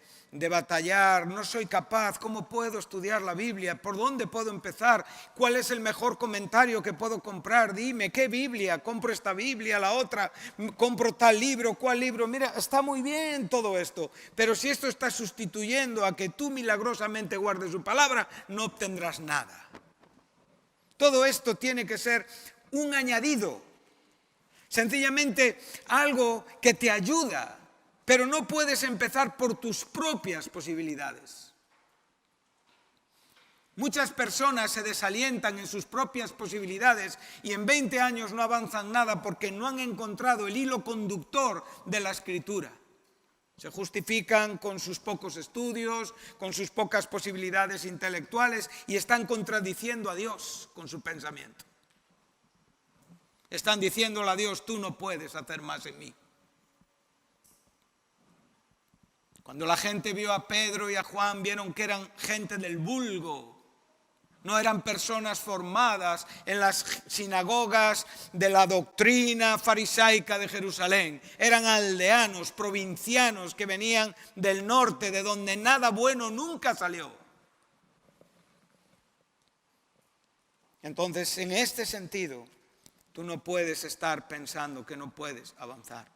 batallar. No soy capaz. ¿Cómo puedo estudiar la Biblia? ¿Por dónde puedo empezar? ¿Cuál es el mejor comentario que puedo comprar? Dime, ¿qué Biblia? ¿Compro esta Biblia, la otra? ¿Compro tal libro? ¿Cuál libro? Mira, está muy bien todo esto, pero si esto está sustituyendo a que tú milagrosamente guardes su palabra, no obtendrás nada. Todo esto tiene que ser un añadido, sencillamente algo que te ayuda. Pero no puedes empezar por tus propias posibilidades. Muchas personas se desalientan en sus propias posibilidades y en 20 años no avanzan nada porque no han encontrado el hilo conductor de la Escritura. Se justifican con sus pocos estudios, con sus pocas posibilidades intelectuales y están contradiciendo a Dios con su pensamiento. Están diciéndole a Dios, tú no puedes hacer más en mí. Cuando la gente vio a Pedro y a Juan, vieron que eran gente del vulgo. No eran personas formadas en las sinagogas de la doctrina farisaica de Jerusalén. Eran aldeanos, provincianos que venían del norte, de donde nada bueno nunca salió. Entonces, en este sentido, tú no puedes estar pensando que no puedes avanzar.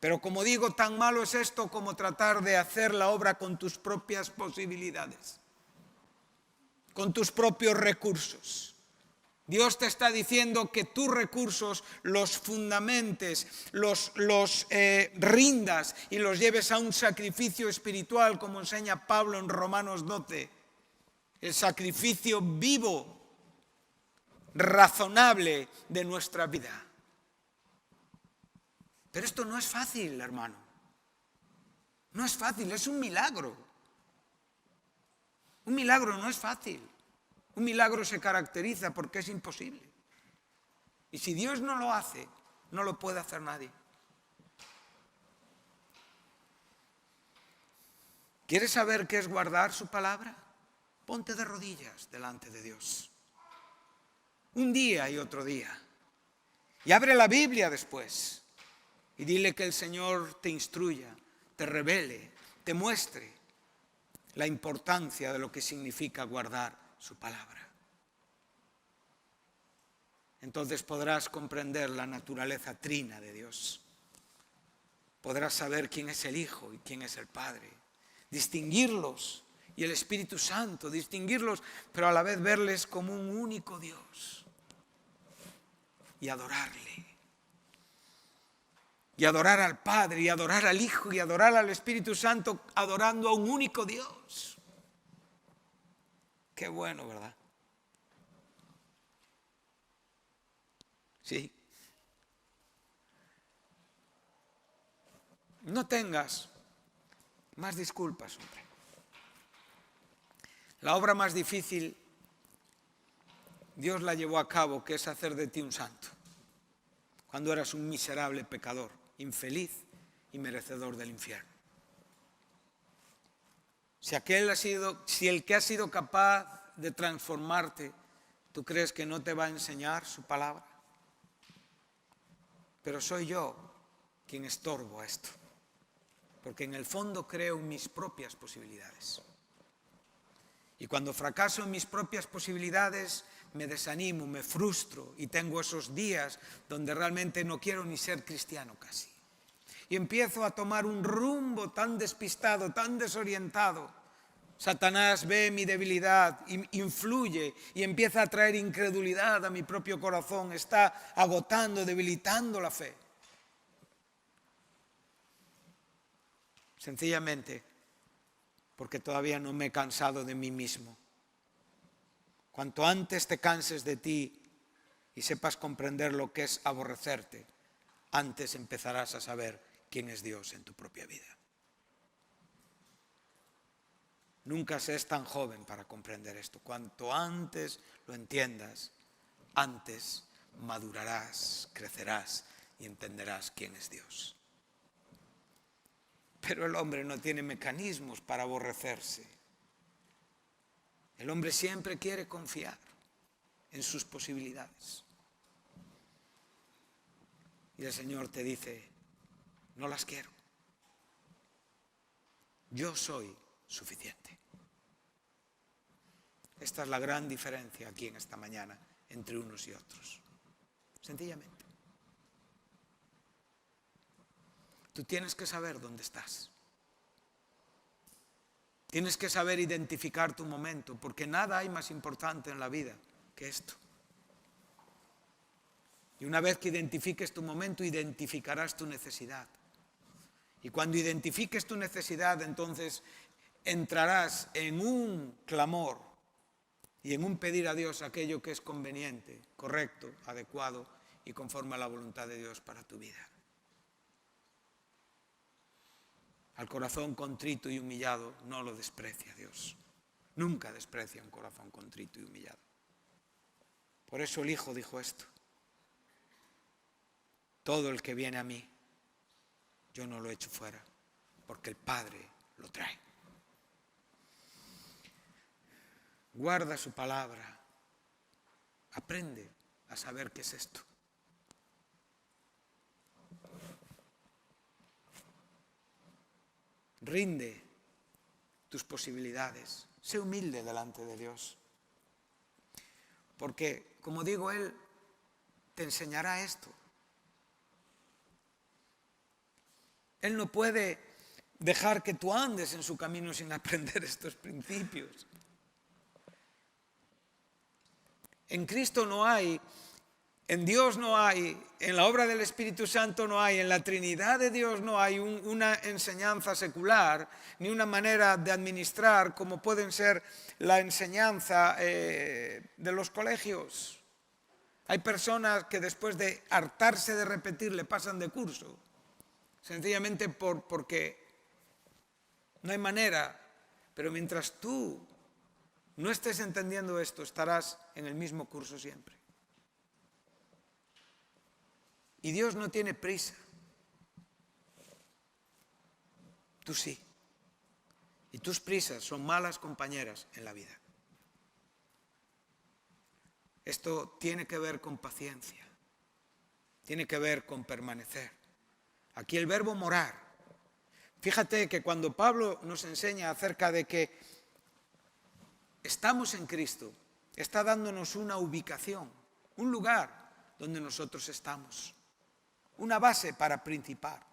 Pero como digo, tan malo es esto como tratar de hacer la obra con tus propias posibilidades, con tus propios recursos. Dios te está diciendo que tus recursos los fundamentes, los rindas y los lleves a un sacrificio espiritual, como enseña Pablo en Romanos 12. El sacrificio vivo, razonable de nuestra vida. Pero esto no es fácil, hermano. No es fácil, es un milagro. Un milagro no es fácil. Un milagro se caracteriza porque es imposible. Y si Dios no lo hace, no lo puede hacer nadie. ¿Quieres saber qué es guardar su palabra? Ponte de rodillas delante de Dios. Un día y otro día. Y abre la Biblia después. Y dile que el Señor te instruya, te revele, te muestre la importancia de lo que significa guardar su palabra. Entonces podrás comprender la naturaleza trina de Dios. Podrás saber quién es el Hijo y quién es el Padre. Distinguirlos y el Espíritu Santo, distinguirlos, pero a la vez verles como un único Dios. Y adorarle. Y adorar al Padre, y adorar al Hijo, y adorar al Espíritu Santo, adorando a un único Dios. Qué bueno, ¿verdad? Sí. No tengas más disculpas, hombre. La obra más difícil, Dios la llevó a cabo, que es hacer de ti un santo. Cuando eras un miserable pecador, infeliz y merecedor del infierno. Si el que ha sido capaz de transformarte, ¿tú crees que no te va a enseñar su palabra? Pero soy yo quien estorbo a esto, porque en el fondo creo en mis propias posibilidades. Y cuando fracaso en mis propias posibilidades, me desanimo, me frustro y tengo esos días donde realmente no quiero ni ser cristiano casi. Y empiezo a tomar un rumbo tan despistado, tan desorientado. Satanás ve mi debilidad, influye y empieza a traer incredulidad a mi propio corazón. Está agotando, debilitando la fe. Sencillamente porque todavía no me he cansado de mí mismo. Cuanto antes te canses de ti y sepas comprender lo que es aborrecerte, antes empezarás a saber quién es Dios en tu propia vida. Nunca se es tan joven para comprender esto. Cuanto antes lo entiendas, antes madurarás, crecerás y entenderás quién es Dios. Pero el hombre no tiene mecanismos para aborrecerse. El hombre siempre quiere confiar en sus posibilidades. Y el Señor te dice, no las quiero. Yo soy suficiente. Esta es la gran diferencia aquí en esta mañana entre unos y otros. Sencillamente. Tú tienes que saber dónde estás. Tienes que saber identificar tu momento, porque nada hay más importante en la vida que esto. Y una vez que identifiques tu momento, identificarás tu necesidad. Y cuando identifiques tu necesidad, entonces entrarás en un clamor y en un pedir a Dios aquello que es conveniente, correcto, adecuado y conforme a la voluntad de Dios para tu vida. Al corazón contrito y humillado no lo desprecia Dios. Nunca desprecia un corazón contrito y humillado. Por eso el Hijo dijo esto. Todo el que viene a mí, yo no lo echo fuera, porque el Padre lo trae. Guarda su palabra. Aprende a saber qué es esto. Rinde tus posibilidades. Sé humilde delante de Dios. Porque, como digo, Él te enseñará esto. Él no puede dejar que tú andes en su camino sin aprender estos principios. En Cristo no hay, en Dios no hay, en la obra del Espíritu Santo no hay, en la Trinidad de Dios no hay una enseñanza secular, ni una manera de administrar como pueden ser la enseñanza de los colegios. Hay personas que después de hartarse de repetir le pasan de curso, sencillamente porque no hay manera, pero mientras tú no estés entendiendo esto, estarás en el mismo curso siempre. Y Dios no tiene prisa. Tú sí. Y tus prisas son malas compañeras en la vida. Esto tiene que ver con paciencia. Tiene que ver con permanecer. Aquí el verbo morar. Fíjate que cuando Pablo nos enseña acerca de que estamos en Cristo, está dándonos una ubicación, un lugar donde nosotros estamos. Una base para principiar.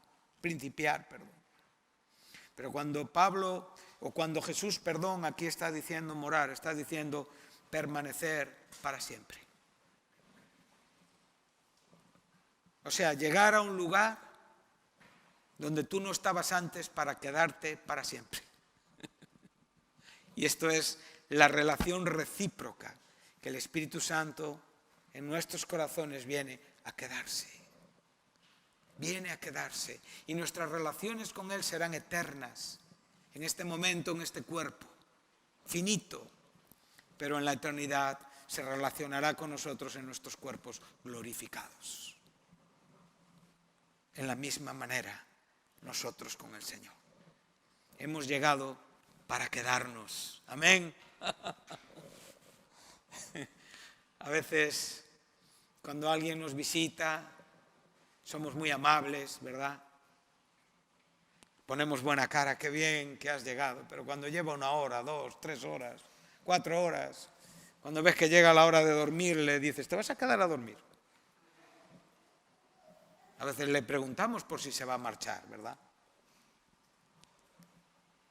Pero cuando Jesús, aquí está diciendo morar, está diciendo permanecer para siempre. O sea, llegar a un lugar donde tú no estabas antes para quedarte para siempre. Y esto es la relación recíproca que el Espíritu Santo en nuestros corazones viene a quedarse. Viene a quedarse. Y nuestras relaciones con Él serán eternas. En este momento, en este cuerpo. Finito. Pero en la eternidad se relacionará con nosotros en nuestros cuerpos glorificados. En la misma manera, nosotros con el Señor. Hemos llegado para quedarnos. Amén. A veces, cuando alguien nos visita, somos muy amables, ¿verdad? Ponemos buena cara, qué bien que has llegado, pero cuando lleva 1 hora, 2, 3 horas, 4 horas, cuando ves que llega la hora de dormir, le dices, ¿te vas a quedar a dormir? A veces le preguntamos por si se va a marchar, ¿verdad?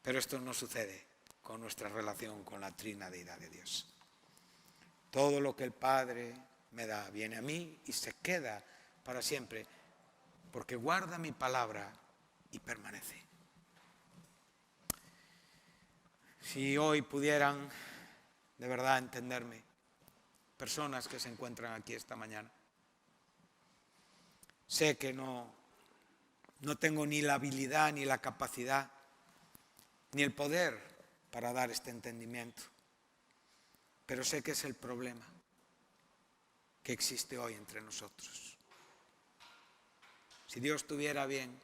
Pero esto no sucede con nuestra relación con la Trinidad de Dios. Todo lo que el Padre me da viene a mí y se queda para siempre, porque guarda mi palabra y permanece. Si hoy pudieran de verdad entenderme, personas que se encuentran aquí esta mañana, sé que no tengo ni la habilidad, ni la capacidad, ni el poder para dar este entendimiento, pero sé que es el problema que existe hoy entre nosotros. Si Dios tuviera bien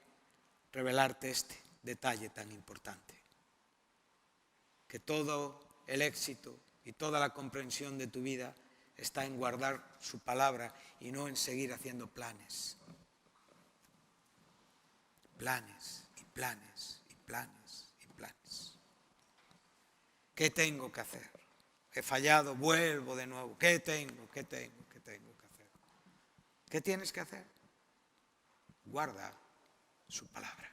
revelarte este detalle tan importante, que todo el éxito y toda la comprensión de tu vida está en guardar su palabra y no en seguir haciendo planes. Planes y planes y planes y planes. ¿Qué tengo que hacer? He fallado, vuelvo de nuevo. ¿Qué tengo que hacer? ¿Qué tienes que hacer? Guarda su palabra.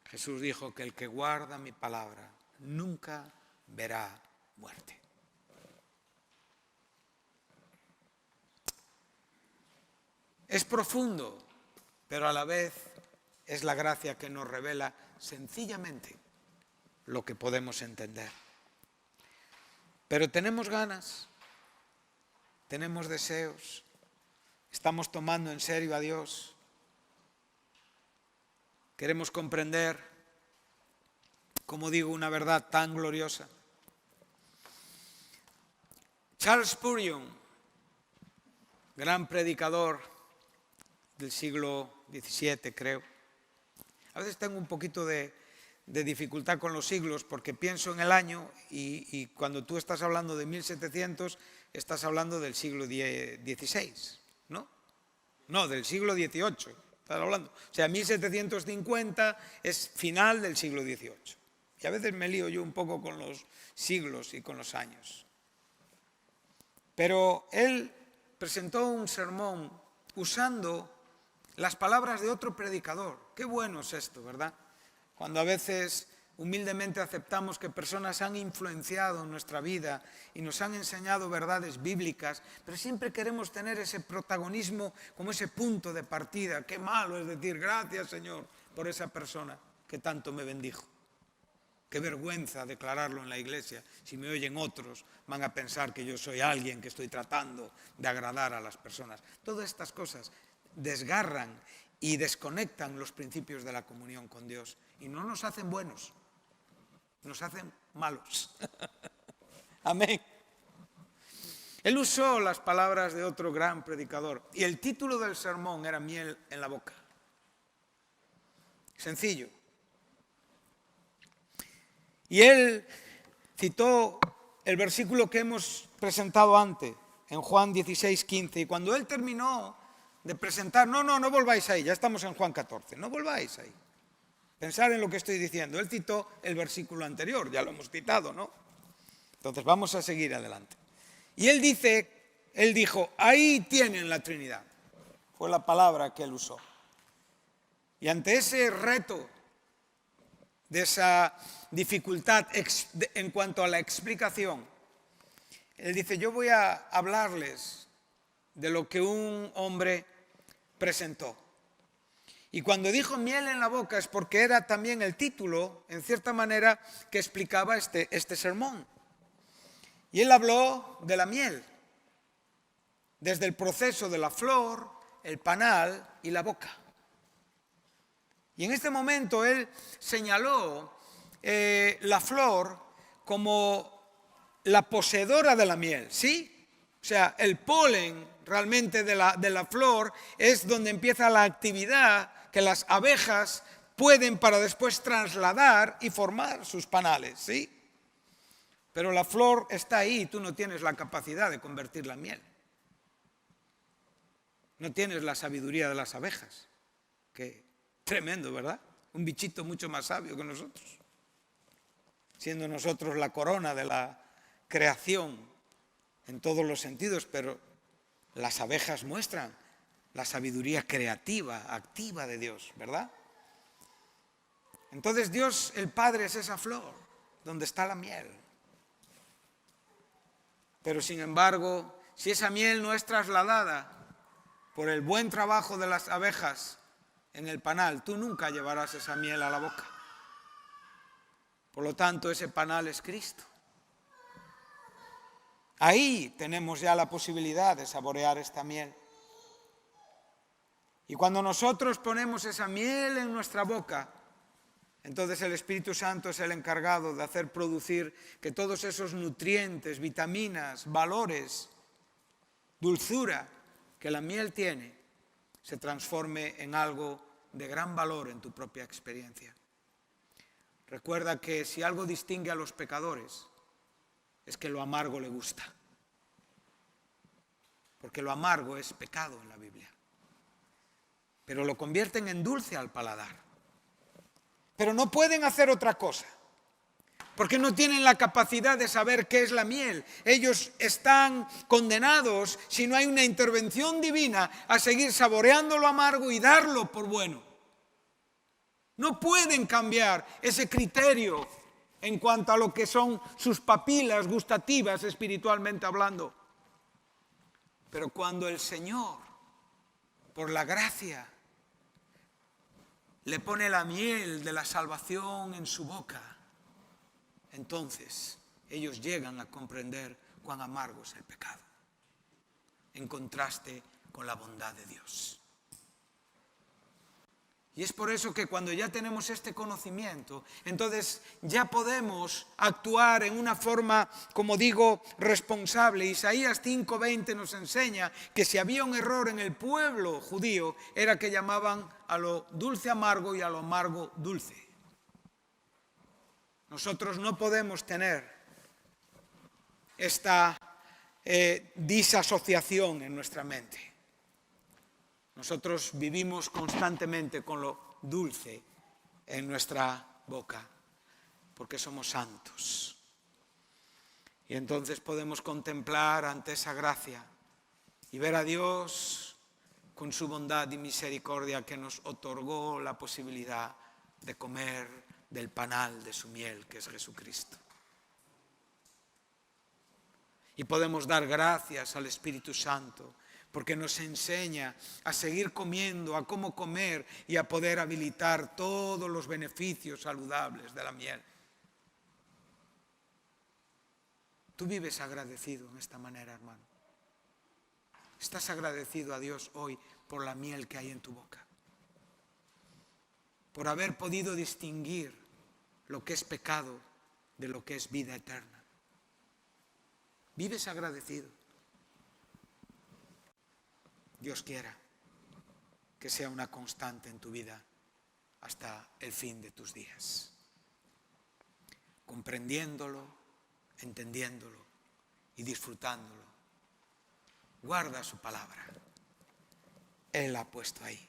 Jesús dijo que el que guarda mi palabra nunca verá muerte. Es profundo, pero a la vez es la gracia que nos revela sencillamente lo que podemos entender. Pero tenemos ganas, tenemos deseos, estamos tomando en serio a Dios. queremos comprender, como digo, una verdad tan gloriosa. Charles Spurgeon, gran predicador del siglo XVII, creo. A veces tengo un poquito de dificultad con los siglos porque pienso en el año y cuando tú estás hablando de 1700 estás hablando del siglo XVI, ¿no? No, del siglo XVIII estás hablando. O sea, 1750 es final del siglo XVIII. Y a veces me lío yo un poco con los siglos y con los años. Pero él presentó un sermón usando las palabras de otro predicador. Qué bueno es esto, ¿verdad? Cuando a veces humildemente aceptamos que personas han influenciado en nuestra vida y nos han enseñado verdades bíblicas, pero siempre queremos tener ese protagonismo como ese punto de partida. Qué malo es decir, gracias Señor por esa persona que tanto me bendijo. Qué vergüenza declararlo en la iglesia. Si me oyen otros, van a pensar que yo soy alguien que estoy tratando de agradar a las personas. Todas estas cosas desgarran y desconectan los principios de la comunión con Dios y no nos hacen buenos, nos hacen malos. Amén. Él usó las palabras de otro gran predicador y el título del sermón era Miel en la boca. Sencillo. Y él citó el versículo que hemos presentado antes, en Juan 16:15, y cuando él terminó de presentar, no volváis ahí, ya estamos en Juan 14, no volváis ahí. Pensar en lo que estoy diciendo. Él citó el versículo anterior, ya lo hemos citado, ¿no? Entonces vamos a seguir adelante. Y él dijo, ahí tienen la Trinidad. Fue la palabra que él usó. Y ante ese reto, de esa dificultad en cuanto a la explicación, él dice, yo voy a hablarles de lo que un hombre presentó. Y cuando dijo miel en la boca es porque era también el título, en cierta manera, que explicaba este sermón. Y él habló de la miel, desde el proceso de la flor, el panal y la boca. Y en este momento él señaló la flor como la poseedora de la miel, ¿sí? O sea, el polen realmente de la flor es donde empieza la actividad que las abejas pueden para después trasladar y formar sus panales, ¿sí? Pero la flor está ahí y tú no tienes la capacidad de convertirla en miel. No tienes la sabiduría de las abejas, que tremendo, ¿verdad? Un bichito mucho más sabio que nosotros, siendo nosotros la corona de la creación en todos los sentidos, pero las abejas muestran la sabiduría creativa, activa de Dios, ¿verdad? Entonces Dios, el Padre, es esa flor donde está la miel. Pero sin embargo, si esa miel no es trasladada por el buen trabajo de las abejas en el panal, tú nunca llevarás esa miel a la boca. Por lo tanto, ese panal es Cristo. Ahí tenemos ya la posibilidad de saborear esta miel. Y cuando nosotros ponemos esa miel en nuestra boca, entonces el Espíritu Santo es el encargado de hacer producir que todos esos nutrientes, vitaminas, valores, dulzura que la miel tiene, se transforme en algo de gran valor en tu propia experiencia. Recuerda que si algo distingue a los pecadores es que lo amargo le gusta. Porque lo amargo es pecado en la Biblia. Pero lo convierten en dulce al paladar. Pero no pueden hacer otra cosa. Porque no tienen la capacidad de saber qué es la miel. Ellos están condenados, si no hay una intervención divina, a seguir saboreando lo amargo y darlo por bueno. No pueden cambiar ese criterio en cuanto a lo que son sus papilas gustativas espiritualmente hablando. Pero cuando el Señor, por la gracia, le pone la miel de la salvación en su boca, entonces ellos llegan a comprender cuán amargo es el pecado, en contraste con la bondad de Dios. Y es por eso que cuando ya tenemos este conocimiento, entonces ya podemos actuar en una forma, como digo, responsable. Isaías 5:20 nos enseña que si había un error en el pueblo judío, era que llamaban a lo dulce amargo y a lo amargo dulce. Nosotros no podemos tener esta disasociación en nuestra mente. Nosotros vivimos constantemente con lo dulce en nuestra boca, porque somos santos. Y entonces podemos contemplar ante esa gracia y ver a Dios con su bondad y misericordia que nos otorgó la posibilidad de comer del panal de su miel, que es Jesucristo. Y podemos dar gracias al Espíritu Santo, porque nos enseña a seguir comiendo, a cómo comer y a poder habilitar todos los beneficios saludables de la miel. Tú vives agradecido en esta manera, hermano. Estás agradecido a Dios hoy por la miel que hay en tu boca, por haber podido distinguir lo que es pecado de lo que es vida eterna. Vives agradecido. Dios quiera que sea una constante en tu vida hasta el fin de tus días. Comprendiéndolo, entendiéndolo y disfrutándolo. Guarda su palabra. Él la ha puesto ahí,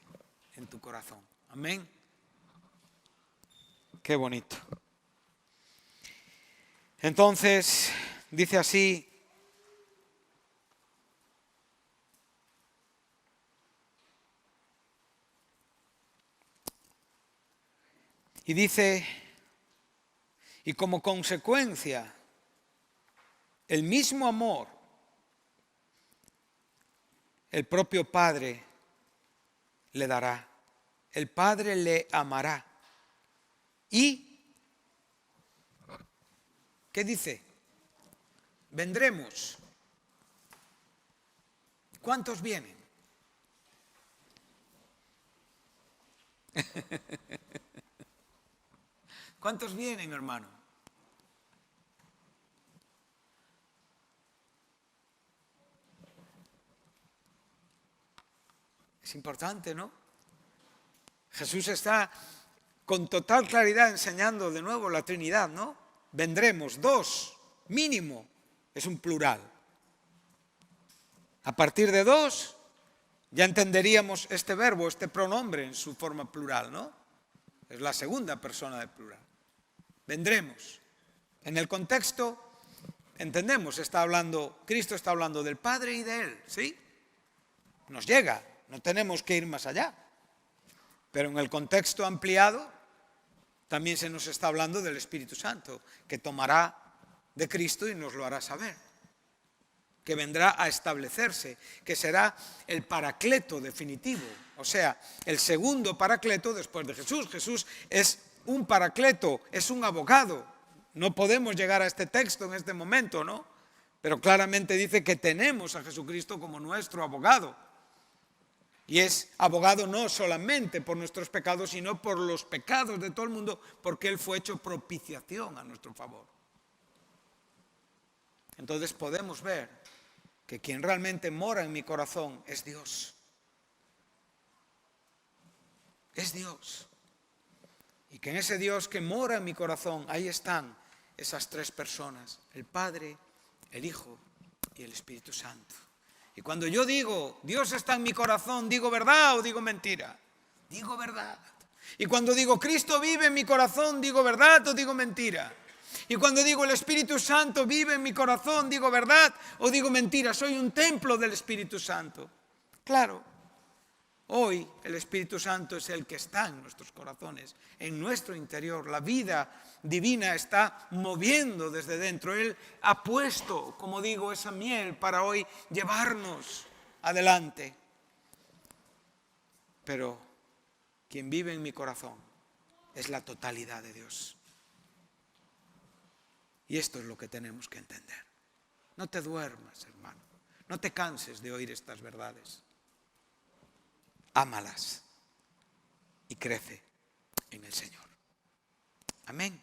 en tu corazón. Amén. Qué bonito. Entonces, dice así: y dice, y como consecuencia, el mismo amor, el propio Padre le dará. El Padre le amará. Y, ¿qué dice? Vendremos. ¿Cuántos vienen? ¿Cuántos vienen, hermano? Es importante, ¿no? Jesús está con total claridad enseñando de nuevo la Trinidad, ¿no? Vendremos, dos, mínimo, es un plural. A partir de dos, ya entenderíamos este verbo, este pronombre en su forma plural, ¿no? Es la segunda persona del plural. Vendremos. En el contexto, entendemos, Cristo está hablando del Padre y de Él, ¿sí? Nos llega, no tenemos que ir más allá. Pero en el contexto ampliado, también se nos está hablando del Espíritu Santo, que tomará de Cristo y nos lo hará saber, que vendrá a establecerse, que será el paracleto definitivo, o sea, el segundo paracleto después de Jesús. Jesús es un paracleto, es un abogado. No podemos llegar a este texto en este momento, ¿no? Pero claramente dice que tenemos a Jesucristo como nuestro abogado. Y es abogado no solamente por nuestros pecados, sino por los pecados de todo el mundo, porque Él fue hecho propiciación a nuestro favor. Entonces podemos ver que quien realmente mora en mi corazón es Dios. Es Dios. Y que en ese Dios que mora en mi corazón, ahí están esas tres personas, el Padre, el Hijo y el Espíritu Santo. Y cuando yo digo, Dios está en mi corazón, ¿digo verdad o digo mentira? Digo verdad. Y cuando digo, Cristo vive en mi corazón, ¿digo verdad o digo mentira? Y cuando digo, el Espíritu Santo vive en mi corazón, ¿digo verdad o digo mentira? Soy un templo del Espíritu Santo. Claro, hoy el Espíritu Santo es el que está en nuestros corazones, en nuestro interior. La vida divina está moviendo desde dentro. Él ha puesto, como digo, esa miel para hoy llevarnos adelante. Pero quien vive en mi corazón es la totalidad de Dios. Y esto es lo que tenemos que entender. No te duermas, hermano. No te canses de oír estas verdades. Ámalas. y crece en el Señor. Amén.